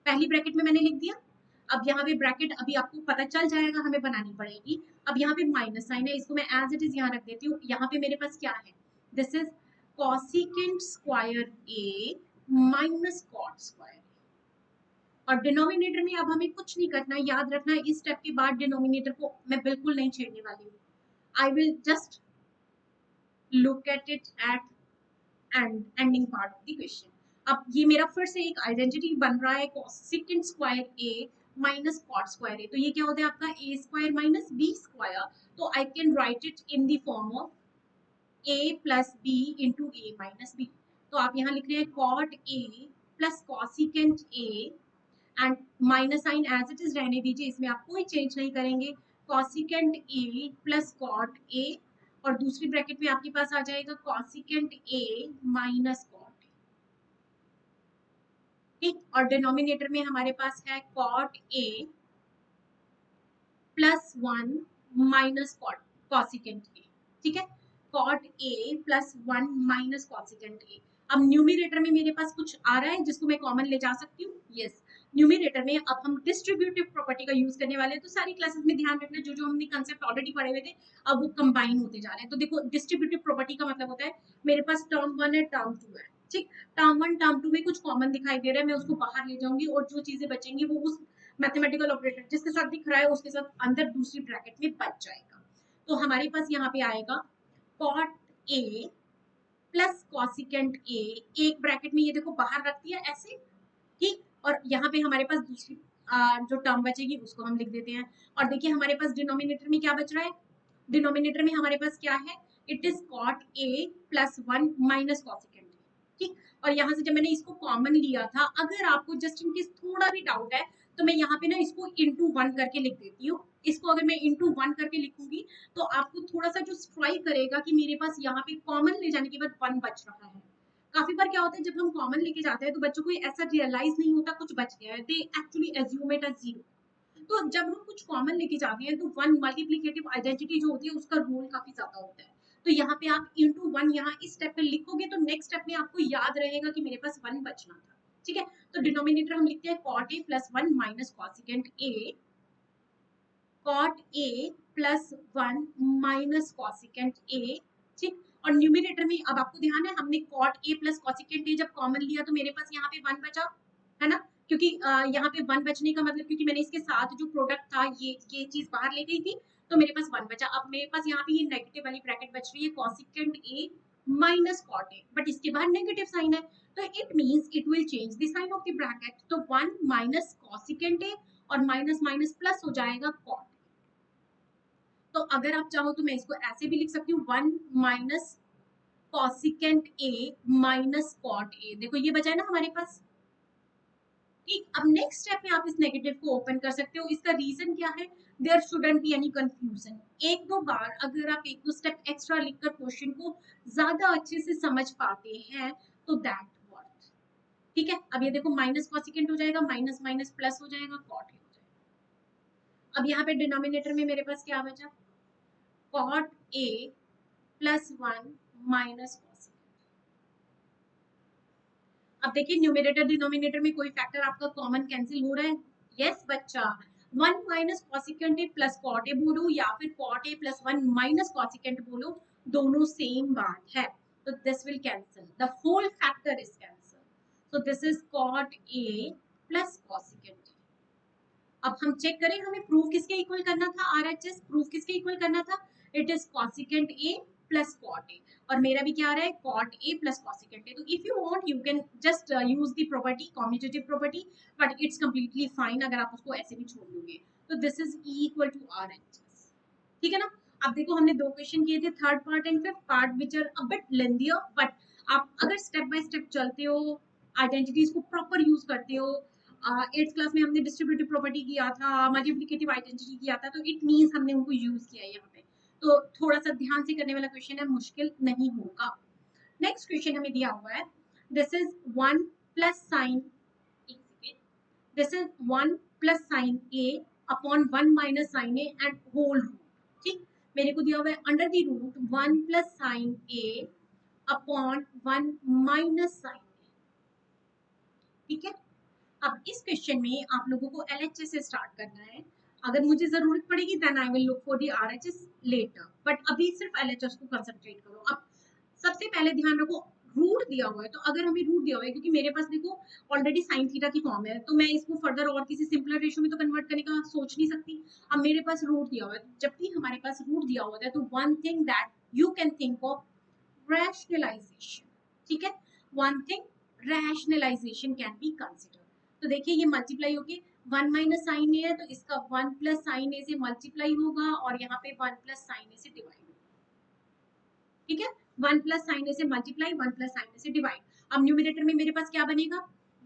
पहली ब्रैकेट में मैंने लिख दिया। अब यहाँ पे ब्रैकेट अभी आपको पता चल जाएगा, हमें बनानी पड़ेगी। अब यहाँ पे माइनस साइन है, इसको मैं एज इट इज यहाँ रख देती हूँ। यहाँ पे मेरे पास क्या है, this is cosecant square A minus cot square. और डिनोमिनेटर में अब हमें कुछ नहीं करना, याद रखना इस स्टेप के बाद डिनोमिनेटर को मैं बिल्कुल नहीं छेड़ने वाली हूँ। I will just look at it at ending part of the question. अब ये मेरा फिर से एक आइडेंटिटी बन रहा है, cosecant square A minus cot square A. तो ये क्या होता है आपका A square minus B square. तो I can write it in the form of A plus B into A minus B. तो आप यहाँ लिख रहे हैं cot A plus cosecant A, and minus sign as it is रहने दीजिए, इसमें आप कोई चेंज नहीं करेंगे। कॉसिकेंट ए प्लस कॉट ए, और दूसरी ब्रैकेट में आपके पास आ जाएगा कॉसिकेंट ए माइनस कॉट। ठीक, और डिनोमिनेटर में हमारे पास है cot A plus 1 minus cot cosecant A. ठीक है, cot A plus 1 minus cosecant A. अब न्यूमिरेटर में मेरे पास कुछ आ रहा है जिसको मैं कॉमन ले जा सकती हूँ। यस, न्यूमिरेटर में अब हम डिस्ट्रीब्यूटिव प्रॉपर्टी का यूज करने वाले हैं। तो सारी क्लासेस में ध्यान रखना, जो जो हमने कंसेप्ट ऑलरेडी पढ़े हुए थे अब वो कंबाइन होते जा रहे हैं। तो देखो, डिस्ट्रीब्यूटिव प्रॉपर्टी का मतलब होता है मेरे पास टर्म 1 है, टर्म 2 है। ठीक, टर्म 1 टर्म 2 में कुछ कॉमन दिखाई दे रहा है, मैं उसको बाहर ले जाऊंगी, और जो चीजें बचेंगी वो उस मैथमेटिकल ऑपरेटर जिसके साथ दिख रहा है उसके साथ अंदर दूसरी ब्रैकेट में बच जाएगा। तो हमारे पास यहाँ पे आएगा कॉट ए प्लस कॉसिकेंट ए, एक ब्रैकेट में ये देखो बाहर रख दिया ऐसे। ठीक, और यहाँ पे हमारे पास दूसरी जो टर्म बचेगी उसको हम लिख देते हैं। और देखिए हमारे पास डिनोमिनेटर में क्या बच रहा है, डिनोमिनेटर में हमारे पास क्या है, it is cot A plus 1 minus cosecant. ठीक, और यहाँ से जब मैंने इसको कॉमन लिया था, अगर आपको जस्ट इन केस थोड़ा भी डाउट है तो मैं यहाँ पे ना इसको इंटू 1 करके लिख देती हूँ। इसको अगर मैं इंटू 1 करके लिखूंगी तो आपको थोड़ा सा जो स्ट्राइक करेगा कि मेरे पास यहाँ पे कॉमन ले जाने के बाद 1 बच रहा है। काफी बार क्या होता है, जब हम कॉमन लेके जाते हैं तो बच्चों को ऐसा रियलाइज नहीं होता कुछ बच गया है, they actually assume it as zero. तो जब हम कुछ कॉमन लेके जाते हैं तो 1 मल्टीप्लिकेटिव आइडेंटिटी जो होती है उसका रोल काफी ज्यादा होता है। तो यहाँ पे आप इंटू 1 यहाँ इस स्टेप पे लिखोगे तो नेक्स्ट स्टेप में आपको याद रहेगा कि मेरे पास 1 बचना था। ठीक है, तो डिनोमिनेटर हम लिखते हैं cot A plus 1 minus cosecant A, cot A plus 1 minus cosecant A. ठीक, और न्यूमिनेटर में अब आपको ध्यान है, हमने cot A plus cosecant A जब कॉमन लिया तो मेरे पास यहाँ पे 1 बचा है ना, क्योंकि यहाँ पे 1 बचने का मतलब क्योंकि मैंने इसके साथ जो प्रोडक्ट था ये चीज बाहर ले गई थी, तो मेरे पास 1 बचा। अब मेरे पास यहाँ पे ये नेगेटिव वाली ब्रैकेट बच रही है cosecant A minus cot a, but इसके बाहर नेगेटिव साइन है, तो it means it will change the sign of the bracket. तो 1 माइनस कॉसिकेंट ए और माइनस माइनस प्लस हो जाएगा कॉट। तो अगर आप चाहो तो मैं इसको ऐसे भी लिख सकती हूँ, 1 minus cosecant A minus cot a. देखो ये बचा है ना हमारे पास। ठीक, अब नेक्स्ट स्टेप में आप इस नेगेटिव को ओपन कर सकते हो। इसका रीजन क्या है, there shouldn't be any confusion. एक दो बार अगर आप एक दो स्टेप एक्स्ट्रा लिखकर क्वेश्चन को ज्यादा अच्छे से समझ पाते हैं तो दैट वर्थ। ठीक है, अब ये देखो माइनस कॉसिकेंट हो जाएगा, माइनस माइनस प्लस हो जाएगा, कॉट हो जाएगा। अब यहाँ पे डिनोमिनेटर में मेरे पास क्या बचा, कॉट ए प्लस 1 माइनस कॉसिकेंट। अब देखिए न्यूमरेटर डिनोमिनेटर में कोई फैक्टर आपका कॉमन कैंसिल हो रहा है। यस बच्चा, 1 minus cosecant A plus cot A बोलो या फिर कॉट ए प्लस 1 माइनस कॉसिकेंट बोलो, दोनों सेम बात है। तो this will cancel, the whole factor is cancel. So this is cot A plus cosecant A. अब हम चेक करें हमें प्रूफ किसके इक्वल करना था, आरएचएस प्रूफ किसके इक्वल करना था, it is cosecant A plus cot ए, और मेरा भी क्या आ रहा है cot A plus cosecant a. तो if you want you can just use the property, commutative property, but it's completely fine अगर आप उसको ऐसे भी छोड़ दोगे। तो this is equal to RHS. ठीक है ना। अब देखो हमने दो क्वेश्चन किए थे, third part and fifth part, which are a bit lengthier, but आप अगर स्टेप बाय स्टेप चलते हो, आइडेंटिटीज को प्रॉपर यूज करते हो, एट्थ क्लास में हमने डिस्ट्रीब्यूटिव प्रॉपर्टी किया था, मल्टीप्लिकेटिव आइडेंटिटी किया था, तो इट मींस हमने उनको यूज किया है यहाँ पे। तो थोड़ा सा ध्यान से करने वाला क्वेश्चन है, मुश्किल नहीं होगा। नेक्स्ट क्वेश्चन हमें दिया हुआ है, this is 1 plus sine, this is 1 plus sine A upon 1 minus sine A and whole root. ठीक, मेरे को दिया हुआ है under the root 1 plus sine A upon 1 minus sine A. ठीक है, अब इस क्वेश्चन में आप लोगों को एलएचएस से स्टार्ट करना है। अगर मुझे जरूरत पड़ेगी then I will look for the RHS later, but अभी सिर्फ एलएचएस को कंसंट्रेट करो। अब सबसे पहले ध्यान रखो, रूट दिया हुआ है, तो अगर हमें रूट दिया हुआ है, क्योंकि मेरे पास देखो ऑलरेडी साइन थीटा की फॉर्म है, तो मैं इसको फर्दर और किसी सिंपलर रेशियो में तो कन्वर्ट करने का सोच नहीं सकती। अब मेरे पास रूट दिया हुआ है, जब भी हमारे पास रूट दिया हुआ है तो one thing that you can think of rationalisation. ठीक है, one thing rationalisation can be consider. तो देखिए ये मल्टीप्लाई होगी, 1 माइनस साइन ए है तो इसका 1 प्लस साइन ए से मल्टीप्लाई होगा और यहाँ पे 1 प्लस साइन ए से डिवाइड होगा। ठीक है, 1 प्लस साइन ए से मल्टीप्लाई, 1 प्लस साइन ए से डिवाइड। अब न्यूमरेटर में मेरे पास क्या बनेगा,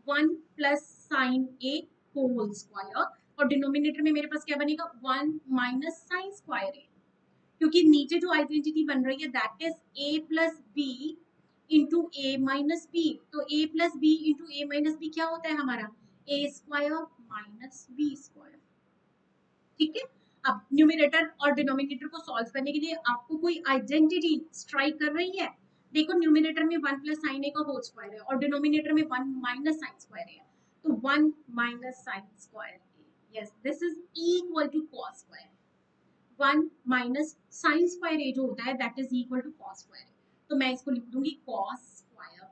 1 प्लस साइन ए होल स्क्वायर, और डिनोमिनेटर में मेरे पास क्या बनेगा 1 माइनस साइन स्क्वायर ए। क्योंकि नीचे जो आइडेंटिटी बन रही है that is A plus B into A minus B, तो a plus B into A minus b क्या होता है हमारा, a square minus B square. ठीक है, अब न्यूमरेटर और डिनोमिनेटर को सॉल्व करने के लिए आपको कोई आइडेंटिटी स्ट्राइक कर रही है। देखो न्यूमरेटर में 1 प्लस साइन ए का होल स्क्वायर है और डिनोमिनेटर में 1 माइनस साइन स्क्वायर है, तो 1 minus sine square A, yes this is equal to cos square. 1 minus sine square A जो होता है that is equal to cos square, तो मैं इसको लिख दूंगी कॉस स्क्वायर।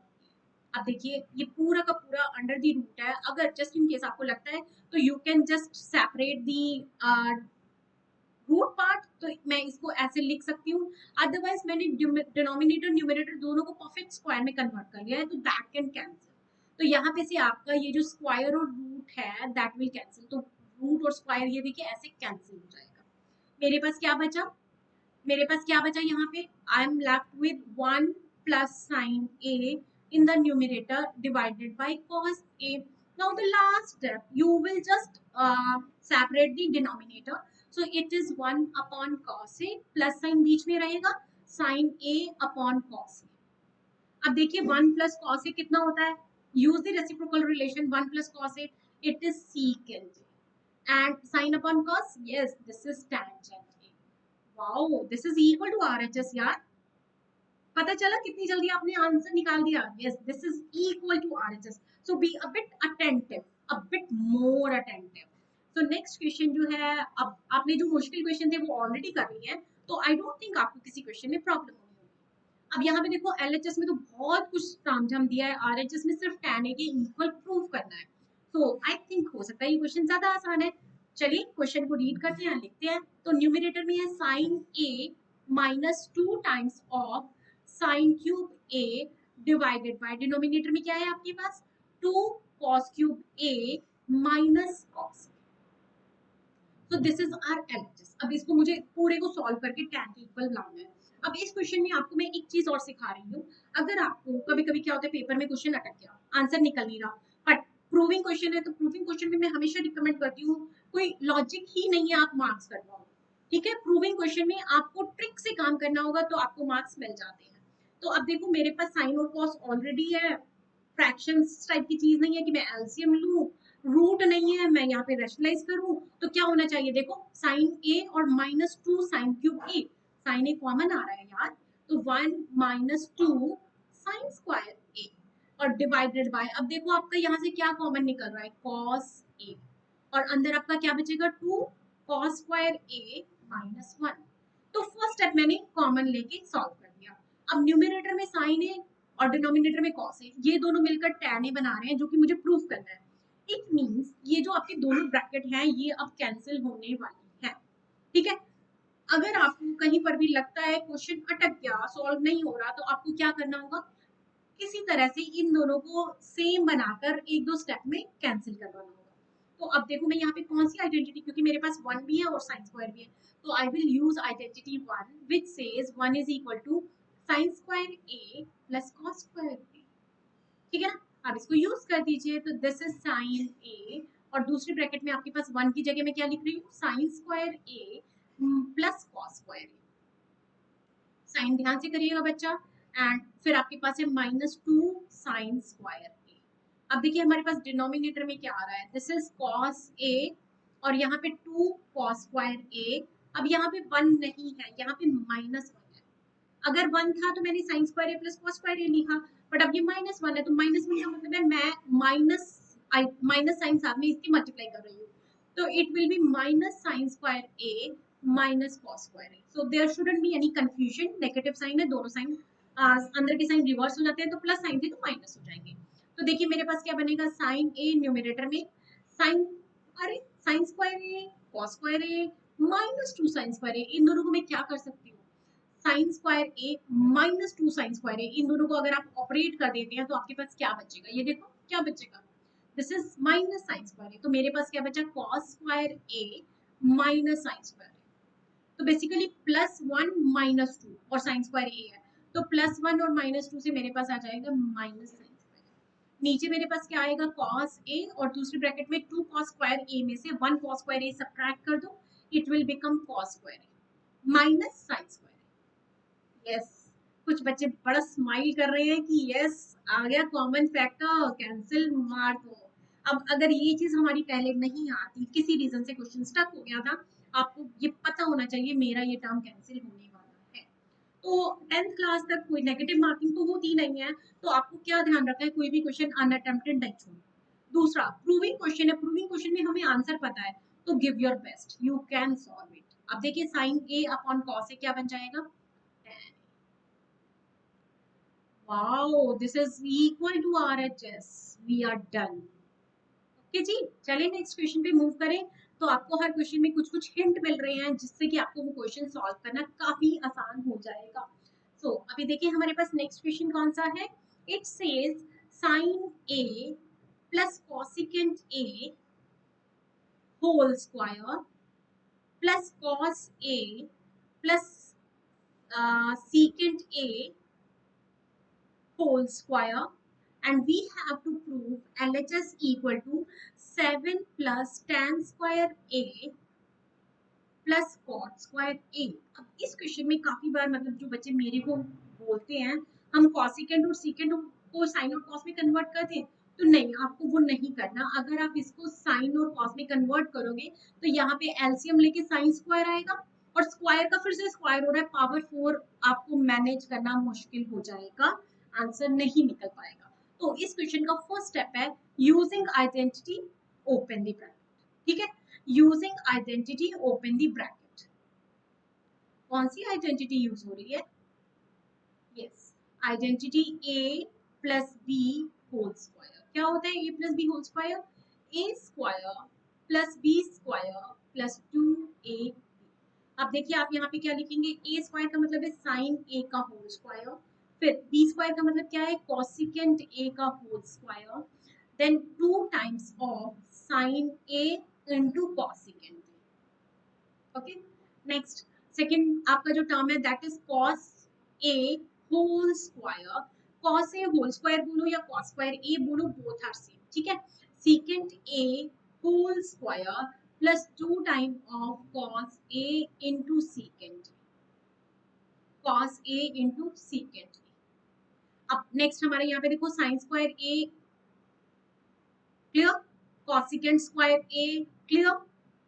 अब देखिए ये पूरा का पूरा अंडर दी रूट है, अगर जस्ट इन केस आपको लगता है तो you can just separate the root part, तो मैं इसको ऐसे लिख सकती हूँ। अदरवाइज मैंने डिनोमिनेटर न्यूमरेटर दोनों को परफेक्ट स्क्वायर में कन्वर्ट कर लिया है, तो दैट कैन कैंसिल। तो यहाँ पे से आपका ये जो स्क्वायर और रूट है दैट विल कैंसिल, तो रूट और स्क्वायर ये देखिए ऐसे कैंसिल हो जाएगा। मेरे पास क्या बचा, मेरे पास क्या बचा यहाँ पे, आई am left with 1 plus sine A in the numerator divided by cos a. Now the last step, you will just separate the denominator. So it is 1 upon cos a, plus sign बीच में रहेगा, sin a upon cos a. अब देखिए 1 plus cos a कितना होता है, use the reciprocal relation, 1 plus cos a, it is secant a. And sin upon cos, yes, this is tangent a. Wow, this is equal to RHS यार। पता चला कितनी जल्दी आपने आंसर निकाल दिया। Yes this is equal to RHS, so be a bit attentive, a bit more attentive. So next question जो है, अब आपने जो मुश्किल क्वेश्चन थे वो ऑलरेडी कर ली है, तो आई डोंट थिंक आपको किसी क्वेश्चन में प्रॉब्लम होगी। अब यहाँ पे देखो एलएचएस में तो बहुत कुछ तामझाम दिया है, आरएचएस में सिर्फ tan a के इक्वल प्रूव करना है, तो आई थिंक हो सकता है ये क्वेश्चन ज्यादा आसान है। चलिए क्वेश्चन को रीड करते हैं, लिखते हैं। तो न्यूमरेटर में है sine a minus 2 times of sine cube a divided by, denominator में क्या है आपके पास 2 cos cube a minus cos। तो दिस इज आर एलएचएस। अब इसको मुझे पूरे को सॉल्व करके tan के इक्वल लाना है। अब इस क्वेश्चन में आपको मैं एक चीज और सिखा रही हूँ, अगर आपको कभी कभी क्या होता है पेपर में क्वेश्चन अटक गया, आंसर निकल नहीं रहा, बट प्रूविंग क्वेश्चन है, तो प्रूविंग क्वेश्चन में मैं हमेशा रिकमेंड करती हूँ कोई लॉजिक ही नहीं है, आप मार्क्स कर पाओ। ठीक है, प्रूविंग क्वेश्चन में आपको ट्रिक से काम करना होगा तो आपको मार्क्स मिल जाते हैं। तो अब देखो मेरे पास साइन और कॉस ऑलरेडी है, फ्रैक्शंस टाइप की चीज नहीं है कि मैं एलसीएम लूं, रूट नहीं है मैं यहाँ पे रेशनलाइज करूं। तो क्या होना चाहिए, देखो साइन ए और -2 साइन क्यूब ए, साइन ए कॉमन आ रहा है यार, तो 1 -2 साइन स्क्वायर ए और डिवाइडेड बाय, अब देखो आपका यहाँ से क्या कॉमन निकल रहा है, कॉस ए, और अंदर आपका क्या बचेगा 2 कॉस स्क्वायर ए -1। तो फर्स्ट स्टेप मैंने कॉमन लेके सॉल्व कर दिया। अब न्यूमरेटर में साइन है और डिनोमिनेटर में कॉस है, ये दोनों मिलकर tan ए बना रहे हैं जो कि मुझे प्रूफ करना है। इट मींस ये जो आपके दोनों ब्रैकेट हैं ये अब कैंसिल होने वाली है। ठीक है, अगर आपको कहीं पर भी लगता है क्वेश्चन अटक गया, सॉल्व नहीं हो रहा, तो आपको क्या करना होगा, किसी तरह से इन दोनों को सेम बनाकर एक दो स्टेप में कैंसिल करवाना होगा। तो अब देखो मैं यहाँ पे कौन सी आइडेंटिटी, क्योंकि मेरे पास 1 भी है और साइन स्क्वायर भी है, तो I will use identity 1 which says 1 is equal to sine square A plus cos square b. ठीक है ना, आप इसको यूज कर दीजिए। तो दिस इज साइन ए और दूसरी ब्रैकेट में आपके पास 1 की जगह मैं क्या लिख रही हूँ, sign square A plus cos square A. Sign ध्यान से करिएगा बच्चा, एंड फिर आपके पास है -2 साइन स्क्वायर ए। अब देखिए हमारे पास डिनोमिनेटर में क्या आ रहा है, दिस इज कॉस ए और यहाँ पे 2 कॉस स्क्वायर ए। अब यहाँ पे 1 नहीं है, यहाँ पे -1 है। अगर 1 था तो मैंने साइन स्क्वायर ए प्लस कॉस स्क्वायर ए लिखा, बट अब ये -1 है, तो -1 का मतलब है मैं माइनस साइन साथ में इसकी मल्टीप्लाई कर रही हूँ, तो it will be minus sine square A minus cos square a. So there shouldn't be any confusion, negative sign है, दोनों साइन अंदर के साइन रिवर्स हो जाते हैं, तो प्लस साइन थे तो माइनस हो जाएंगे। तो देखिए मेरे पास क्या बनेगा, साइन ए न्यूमरेटर में साइन, अरे sign square A cos square A -2 sign square A, इन दोनों को मैं क्या कर सकती हूँ, sign square A -2 sign square A, इन दोनों को अगर आप ऑपरेट कर देते हैं तो आपके पास क्या बचेगा, ये देखो क्या बचेगा, this is minus sine square A, तो मेरे पास क्या बचा, cos square A minus sine square A. तो बेसिकली +1 -2 और साइन स्क्वायर ए है, तो +1 और -2 से मेरे पास आ जाएगा माइनस साइन स्क्वायर। नीचे मेरे पास क्या आएगा, कॉस ए और दूसरी ब्रैकेट में 2 कॉस स्क्वायर ए में से 1 कॉस स्क्वायर ए सब्ट्रैक्ट कर दो, it will become cos square A minus sine square. Yes, कुछ बच्चे बड़ा स्माइल कर रहे हैं कि यस आ गया कॉमन फैक्टर, कैंसिल मार दो। अब अगर ये चीज हमारी पहले नहीं आती, किसी रीजन से क्वेश्चन स्टक हो गया था, आपको ये पता होना चाहिए मेरा ये टर्म कैंसिल होने वाला है। तो 10th क्लास तक कोई नेगेटिव मार्किंग तो होती नहीं है, तो आपको क्या ध्यान रखना है, कोई भी क्वेश्चन अनअटेम्प्टेड नहीं छोड़ना। दूसरा प्रूविंग क्वेश्चन है, प्रूविंग क्वेश्चन में हमें आंसर पता है, तो give your best, you can solve it. अब देखिए sign A upon cos A क्या बन जाएगा, wow, this is equal to RHS. We are done. Okay जी, चलिए नेक्स्ट क्वेश्चन पे मूव करें। तो आपको हर क्वेश्चन में कुछ कुछ हिंट मिल रहे हैं जिससे कि आपको वो क्वेश्चन सॉल्व करना काफी आसान हो जाएगा। सो अभी देखिए हमारे पास नेक्स्ट क्वेश्चन कौन सा है, it says sine a plus cosecant a whole square plus cos a plus secant a whole square, and we have to prove LHS equal to 7 plus tan square A plus cot square A। अब इस क्वेश्चन में काफी बार मतलब जो बच्चे मेरे को बोलते हैं हम कॉसिकेंट और सीकेंट को साइन और कॉस में कन्वर्ट करते हैं, तो नहीं, आपको वो नहीं करना। अगर आप इसको साइन और कॉस में कन्वर्ट करोगे तो यहाँ पे एलसीएम लेके साइन स्क्वायर आएगा और स्क्वायर का फिर से स्क्वायर हो रहा है, पावर 4 आपको मैनेज करना मुश्किल हो जाएगा, आंसर नहीं निकल पाएगा। तो इस क्वेश्चन का फर्स्ट स्टेप है using identity open the bracket. ठीक है, using identity open the bracket. कौन सी आइडेंटिटी यूज हो रही है, yes identity a plus b whole square. क्या होता है a plus b whole square, a square plus b square plus 2ab। अब देखिए आप यहाँ पे क्या लिखेंगे, a स्क्वायर का मतलब है साइन a का होल स्क्वायर, फिर b स्क्वायर का मतलब क्या है, कॉसिकेंट a का whole square, then 2 times of sine a into cosecant a। Okay, next second आपका जो टर्म है that is cos a whole square, cos a whole square बोलो या कॉस स्क्वायर a बोलो, बोथ आर सेम। ठीक है, secant a whole square plus 2 time of cos A into secant, cos A into secant. अब नेक्स्ट हमारे यहाँ पे देखो sine square a, clear, cosecant square a, clear,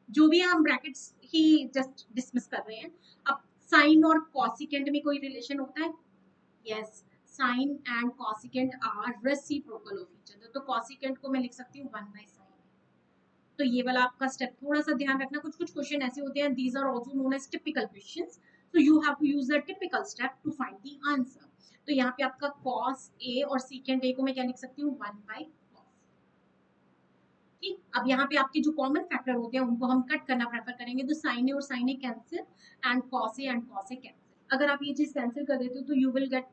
जो भी है हम ब्रैकेट्स ही जस्ट डिसमिस कर रहे हैं। अब साइन और कॉसिकेंट में कोई रिलेशन होता है? Yes, sine and cosecant are reciprocal of each other. तो कॉसिकेंट को मैं लिख सकती हूँ 1 बाय साइन। तो ये वाला आपका स्टेप थोड़ा सा ध्यान रखना, कुछ कुछ क्वेश्चन ऐसे होते हैं, these are also known as typical questions, so you have to use the typical step to find the answer. तो यहाँ पे आपका cos a और secant a को मैं क्या लिख सकती हूँ 1 बाय cos। ठीक, अब यहाँ पे आपके जो कॉमन फैक्टर होते हैं उनको हम कट करना प्रेफर करेंगे, तो sin a और sin a cancel and cos a and cos a cancel. अगर आप ये चीज कैंसिल कर देते हो तो you will get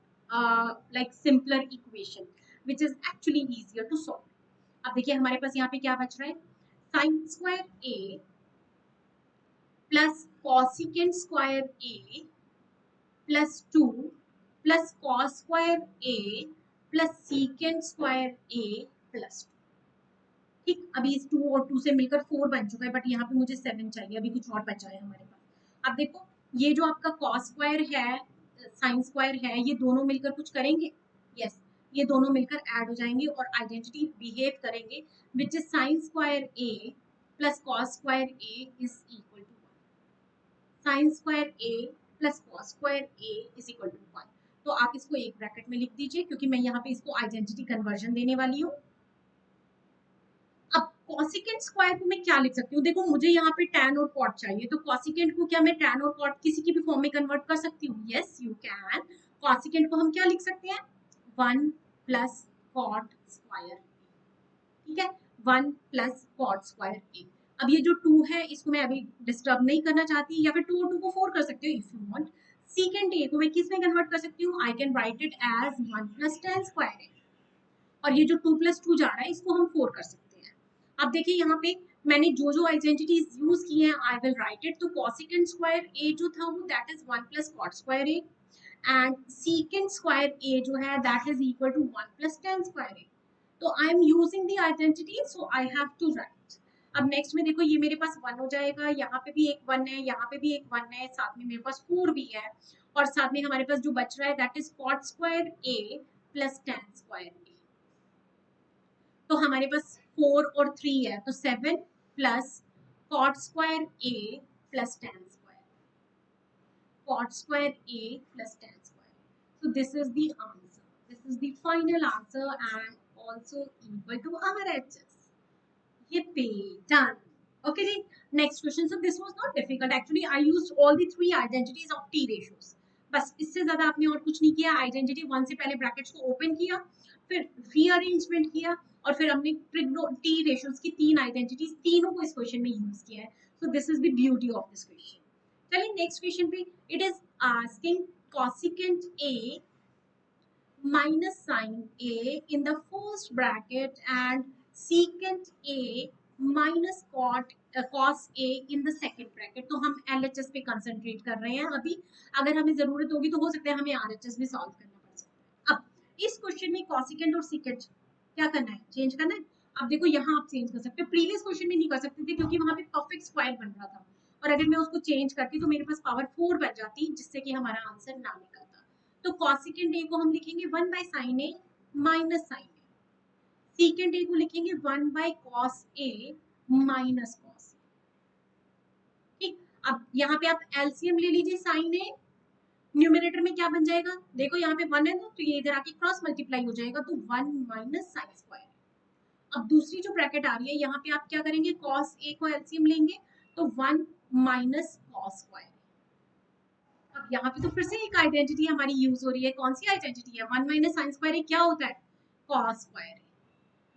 like simpler equation which is actually easier to solve. अब देखिए हमारे पास यहाँ पे क्या बच रहा है, sine square a plus cosecant square a plus 2 plus cos square a plus secant square a plus 2। ठीक, अभी इस 2 और 2 से मिलकर 4 बन चुका है, बट यहाँ पे मुझे 7 चाहिए, अभी कुछ और बचा है हमारे पास। अब देखो ये जो आपका कॉस स्क्वायर है, साइन स्क्वायर है, ये दोनों मिलकर कुछ करेंगे? यस, ये दोनों मिलकर ऐड हो जाएंगे और आइडेंटिटी बिहेव करेंगे which is sine square a plus cos square a is equal to 1। Sine square a plus cos square a is equal to 1। तो आप इसको एक ब्रैकेट में लिख दीजिए क्योंकि मैं यहाँ पे इसको आइडेंटिटी कन्वर्जन देने वाली हूँ। अब कॉसिकेंट स्क्वायर को मैं क्या लिख सकती हूँ? देखो मुझे यहाँ पे tan और cot चाहिए, तो कॉसिकेंट को क्या मैं tan और cot किसी की भी फॉर्म में कन्वर्ट कर सकती हूँ? Yes you can. कॉसिकेंट को हम क्या लिख सकते हैं? 1 प्लस cot स्क्वायर, ठीक है, 1 प्लस cot स्क्वायर ए। अब ये जो 2 है इसको मैं अभी डिस्टर्ब नहीं करना चाहती, या फिर 2 और 2 को 4 कर सकते हो इफ यू वांट। सीकेंट ए को मैं किस में कन्वर्ट कर सकती हूँ? I can write it as 1 plus tan square A, और ये जो 2 प्लस 2 जा रहा है इसको हम 4 कर सकते हैं। अब देखिए यहाँ पे मैंने जो जो आइडेंटिटीज यूज की हैं आई विल राइट इट। तो कॉसिकेंट स्क्वायर ए जो था वो that is 1 plus cot square A, and secant square A जो है that is equal to 1 plus tan square A. तो I am using the identity, so I have to write. अब नेक्स्ट में देखो ये मेरे पास 1 हो जाएगा, यहाँ पे भी एक 1 है, यहाँ पे भी एक 1 है, साथ में मेरे पास 4 भी है, और साथ में हमारे पास जो बच रहा है that is cot square A plus tan square A. तो हमारे पास 4 और 3 है, तो 7 plus cot square A plus tan square, cot square a plus tan square. So this is the answer. This is the final answer and also equal to RHS. Yippee, done. Okay, जी. Next question. So this was not difficult. Actually, I used all the 3 identities of T ratios. बस इससे ज्यादा आपने और कुछ नहीं किया। आइडेंटिटी 1 से पहले ब्रैकेट्स को ओपन किया, फिर रीअरेंजमेंट किया, और फिर हमने टी रेशियोज की 3 आइडेंटिटीज तीनों को इस क्वेश्चन में यूज किया है। सो this is the beauty of this question. चलिए नेक्स्ट क्वेश्चन पे, it is asking cosecant a minus sin a in the first bracket and secant a minus cos a in the second bracket। तो हम LHS पे कंसंट्रेट कर रहे हैं अभी, अगर हमें जरूरत होगी तो हो सकता है हमें RHS भी सॉल्व करना पड़ सकता है। अब इस क्वेश्चन में cosecant और secant क्या करना है? चेंज करना है। अब देखो यहाँ आप चेंज कर सकते हो, प्रीवियस क्वेश्चन में नहीं कर सकते थे क्योंकि वहां पे परफेक्ट स्क्वायर बन रहा था, और अगर मैं उसको चेंज करती तो मेरे पास पावर 4 बन जाती, जिससे कि हमारा आंसर ना निकलता। तो कॉसिकेंट ए को हम लिखेंगे 1 by sine a minus sine a, secant ए को लिखेंगे 1 by cos a minus cos. ठीक, अब यहाँ पे आप एलसीएम ले लीजिए, साइन ए न्यूमरेटर में क्या बन जाएगा? देखो यहाँ पे 1 है ना, तो ये इधर आके क्रॉस मल्टीप्लाई हो जाएगा, तो 1 माइनस साइन स्क्वायर। अब दूसरी जो ब्रैकेट आ रही है यहाँ पे आप क्या करेंगे? कॉस ए को एलसीएम लेंगे, तो 1 माइनस कॉस स्क्वायर। अब यहाँ पे तो फिर से एक आइडेंटिटी हमारी यूज हो रही है। कौन सी आइडेंटिटी है? 1 माइनस साइन स्क्वायर क्या होता है? Cos square.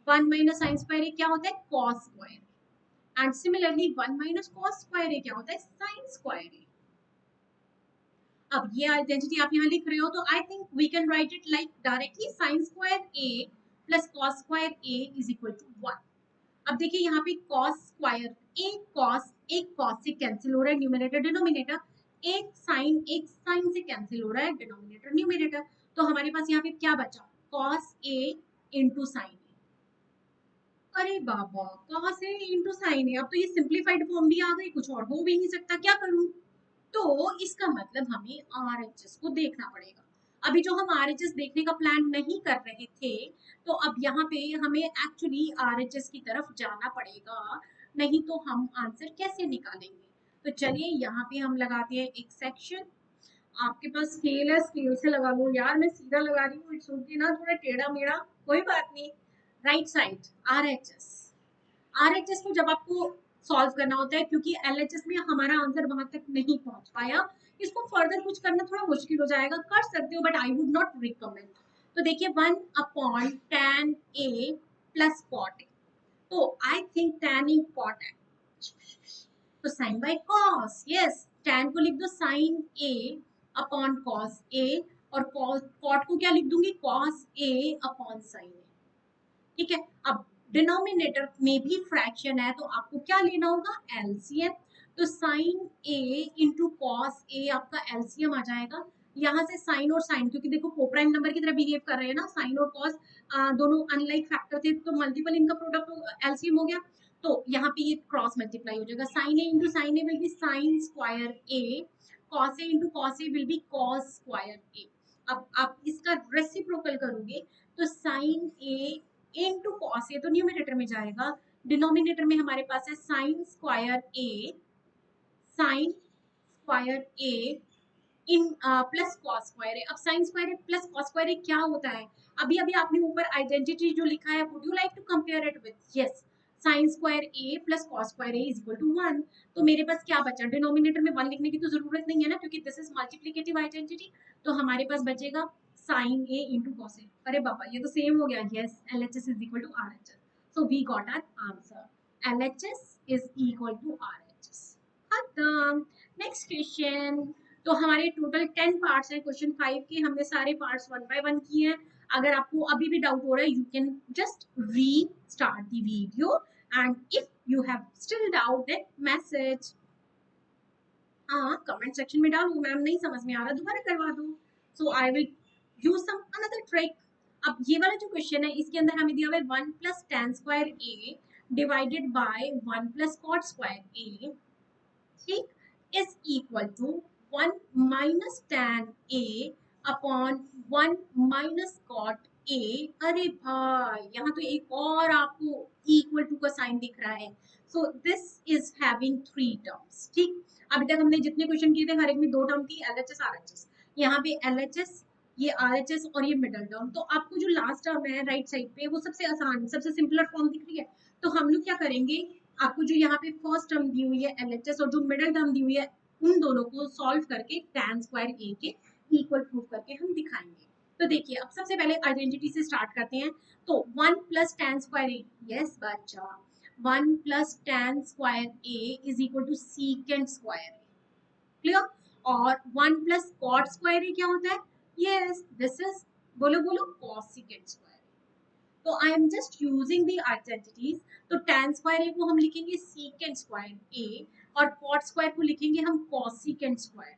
1 minus sine square क्या होता है? Cos square. And similarly 1 minus cos square क्या होता है? Sine square. अब ये आइडेंटिटी आप यहाँ लिख रहे हो, तो I think we can write it like directly sine square A plus cos square A is equal to 1। अब देखिए यहाँ पे कॉस स्क्वायर, एक कॉस से कैंसिल हो रहा है न्यूमरेटर डिनोमिनेटर, एक साइन से कैंसिल हो रहा है डिनोमिनेटर न्यूमरेटर। तो हमारे पास यहाँ पे क्या बचा? कॉस ए इंटू साइन ए। अरे बाबा, cos A इंटू साइन ए, अब तो ये सिंप्लीफाइड फॉर्म भी आ गई, कुछ और हो भी नहीं सकता, क्या करूं? तो इसका मतलब हमें आरएचएस को देखना पड़ेगा। अभी जो हम आरएचएस देखने का प्लान नहीं कर रहे थे, तो अब यहाँ पे हमें एक्चुअली आरएचएस की तरफ जाना पड़ेगा, नहीं तो हम आंसर कैसे निकालेंगे? तो चलिए यहाँ पे हम लगाते हैं एक सेक्शन। आपके पास स्केल है, स्केल से लगा लो यार, मैं सीधा लगा रही हूँ, इट्स ओके ना, थोड़ा टेढ़ा मेढ़ा कोई बात नहीं। Right side RHS. आरएचएस को जब आपको सॉल्व करना होता है, क्योंकि एलएचएस में हमारा आंसर वहां तक नहीं पहुंच पाया, इसको फर्दर कुछ करना थोड़ा मुश्किल हो जाएगा, कर सकते हो but I would not recommend. तो देखिए 1/tan A plus cot A, तो आई थिंक tan इन कॉट है, तो sine by cos, yes tan को लिख दो sine A upon cos A, और कॉट को क्या लिख दूंगी, कॉस A अपॉन साइन A। ठीक है, अब डिनोमिनेटर में भी फ्रैक्शन है, तो आपको क्या लेना होगा, एलसीएम। तो साइन ए इंटू कॉस ए आपका एलसीएम आ जाएगा। यहाँ से साइन और साइन, क्योंकि देखो कोप्राइम नंबर की तरह बिहेव कर रहे हैं ना, साइन और कॉस दोनों अनलाइक फैक्टर थे, तो मल्टीपल इनका प्रोडक्ट एलसीएम हो गया। तो यहाँ पे ये क्रॉस मल्टीप्लाई हो जाएगा, sine A into sine A will be sine square A, cos A into cos A will be cos square A. अब आप इसका रेसिप्रोकल करोगे, तो sine A into cos A तो न्यूमरेटर में जाएगा, डिनोमिनेटर में हमारे पास है sine square A, sine square A इन प्लस कॉस स्क्वायर ए। अब साइन स्क्वायर ए प्लस कॉस स्क्वायर ए क्या होता है, अभी अभी आपने ऊपर आइडेंटिटी जो लिखा है, would you like to compare it with, yes sine square A plus cos square A is equal to 1। तो मेरे पास क्या बचा, डिनोमिनेटर में 1 लिखने की तो जरूरत नहीं है ना, क्योंकि दिस इज मल्टीप्लिकेटिव आइडेंटिटी, तो हमारे पास बचेगा sine A into cos A. अरे बाबा ये तो सेम हो गया, yes LHS is equal to RHS, so we got our answer, LHS is equal to RHS. खत्म। Next question. तो हमारे टोटल 10 पार्ट्स हैं क्वेश्चन 5 के, हमने सारे पार्ट्स 1 बाय 1 किए हैं। अगर आपको अभी भी डाउट हो रहा है, you can just restart the video, and if you have still doubt then message, हाँ कमेंट सेक्शन में डालो, मैम नहीं समझ में आ रहा दोबारा करवा दो, so I will use some another trick. अब ये वाला जो क्वेश्चन है, इसके अंदर हमें दिया हुआ है 1 plus tan square A divided by 1 plus cot square A, ठीक, is equal to 1 minus tan A upon 1 minus cot A। अरे भाई यहाँ तो एक और आपको इक्वल टू का साइन दिख रहा है, सो दिस इज हैविंग 3 टर्म्स। ठीक, अभी तक हमने जितने क्वेश्चन किए थे हर एक में 2 टर्म थी, एलएचएस आरएचएस, यहाँ पे एलएचएस, ये आरएचएस और ये मिडल टर्म। तो आपको जो लास्ट टर्म है राइट साइड पे, वो सबसे आसान सबसे सिंपलर फॉर्म दिख रही है, तो हम लोग क्या करेंगे, आपको जो यहाँ पे फर्स्ट टर्म दी हुई है एलएचएस और जो मिडिल टर्म दी हुई है, उन दोनों को सॉल्व करके tan स्क्वायर ए के इक्वल प्रूफ करके हम दिखाएंगे। तो देखिए अब सबसे पहले आइडेंटिटी से स्टार्ट करते हैं। तो 1 प्लस tan स्क्वायर ए, यस बच्चा, 1 plus tan square A is equal to secant square a, clear. और 1 प्लस कॉट स्क्वायर ए क्या होता है, यस दिस इज, बोलो बोलो, कॉसिकेंट स्क्वायर। तो I am just using the identities. तो tan स्क्वायर ए को हम लिखेंगे सीकेंट स्क्वायर ए, और कॉट स्क्वायर को लिखेंगे हम कॉसिकेंट स्क्वायर।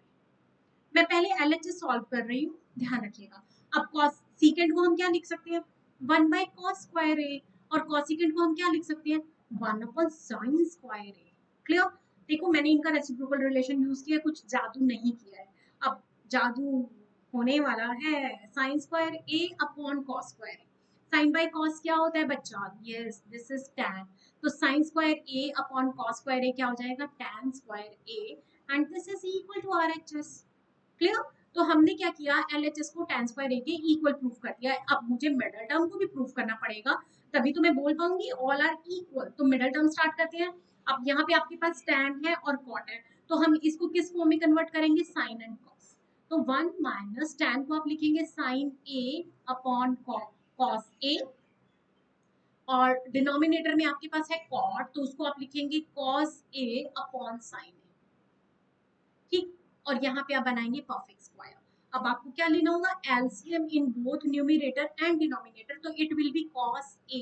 मैं पहले एलएचएस सॉल्व कर रही हूँ, ध्यान रखिएगा। अब कॉस सीकेंट को हम क्या लिख सकते हैं, 1 बाय कॉस स्क्वायर ए, और कॉसिकेंट को हम क्या लिख सकते हैं, 1 upon sign square a, clear. देखो मैंने इनका रेसिप्रोकल रिलेशन यूज किया, कुछ जादू नहीं किया है। अब जादू होने वाला है, sine square a upon cos square. Sine by cos क्या होता है बच्चा, यस दिस इज tan, तो sine square a upon cos square ए क्या हो जाएगा, tan square A, and this is equal to RHS, clear. तो हमने क्या किया, एलएचएस को tan स्क्वायर ए के इक्वल प्रूफ कर दिया। अब मुझे मिडल टर्म को भी प्रूफ करना पड़ेगा, तभी तो मैं बोल पाऊंगी ऑल आर इक्वल। तो मिडल टर्म स्टार्ट करते हैं। अब यहाँ पे आपके पास tan है और cot है, तो हम इसको किस फॉर्म में कन्वर्ट करेंगे, साइन एंड कॉस। तो 1 माइनस tan को आप लिखेंगे sign A upon cos A, और डिनोमिनेटर में आपके पास है cot, तो उसको आप लिखेंगे cos a upon sine A, ठीक। और यहाँ पे आप बनाएंगे परफेक्ट स्क्वायर। अब आपको क्या लेना होगा, LCM in both numerator and denominator, तो it will be cos a,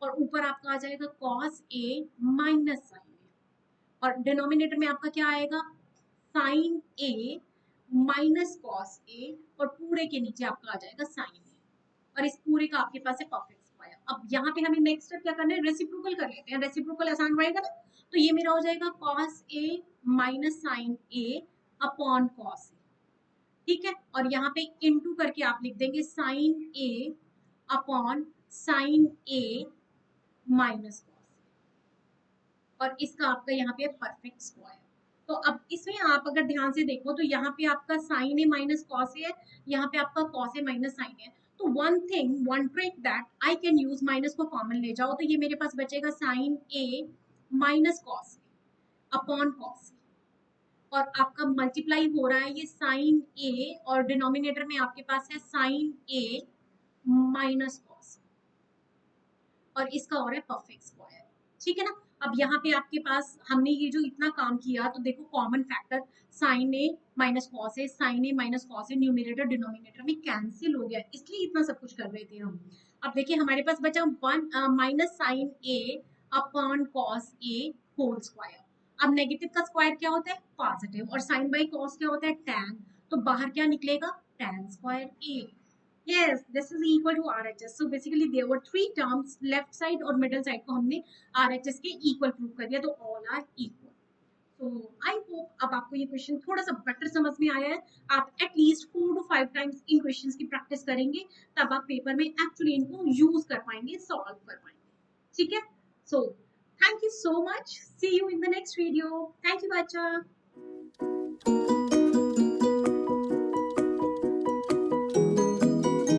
और ऊपर आपका आ जाएगा cos a minus sine A, और डिनोमिनेटर में आपका क्या आएगा, साइन a माइनस कॉस a, और पूरे के नीचे आपका आ जाएगा साइन ए, और इस पूरे का आपके पास है परफेक्ट स्क्वायर। अब यहाँ पे हमें नेक्स्ट स्टेप क्या करना है, रेसिप्रोकल कर लेते हैं, रेसिप्रोकल आसान रहेगा ना। तो ये मेरा हो जाएगा cos a minus sine A upon cos A, ठीक है। और यहाँ पे इनटू करके आप लिख देंगे sign A upon sine a minus cos, और इसका आपका यहाँ पे परफेक्ट स्क्वायर। तो अब इसमें आप अगर ध्यान से देखो तो यहाँ पे आपका साइन ए माइनस कॉस ए है, यहाँ पे आपका कॉस ए माइनस साइन है। तो one thing, one trick that I can use, minus को कॉमन ले जाओ तो ये मेरे पास बचेगा sine a minus cos A upon cos A, और आपका मल्टीप्लाई हो रहा है ये साइन ए, और डिनोमिनेटर में आपके पास है साइन ए माइनस कॉस, और इसका हो रहा है परफेक्ट स्क्वायर, ठीक है ना। अब यहाँ पे आपके पास हमने ये जो इतना काम किया, तो देखो common factor sign a minus cos A, sign a minus cos A numerator denominator में कैंसिल हो गया, इसलिए इतना सब कुछ कर रहे थे हम। अब देखिए हमारे पास बचा one minus sine A upon cos A whole square. अब नेगेटिव का स्क्वायर क्या होता है, पॉजिटिव, और साइन बाई कॉस क्या होता है, टैन। तो बाहर क्या निकलेगा, tan square A. Yes, this is equal to RHS. So basically there were three terms, left side और middle side को हमने RHS के equal prove कर दिया, तो all are equal. So I hope अब आपको ये क्वेश्चन थोड़ा सा बेटर समझ में आया है। आप at least 4 to 5 times in questions की प्रैक्टिस करेंगे, तब आप पेपर में एक्चुअली इनको यूज कर पाएंगे, सॉल्व कर पाएंगे, ठीक है। So thank you so much, see you in the next video. Thank you बच्चा।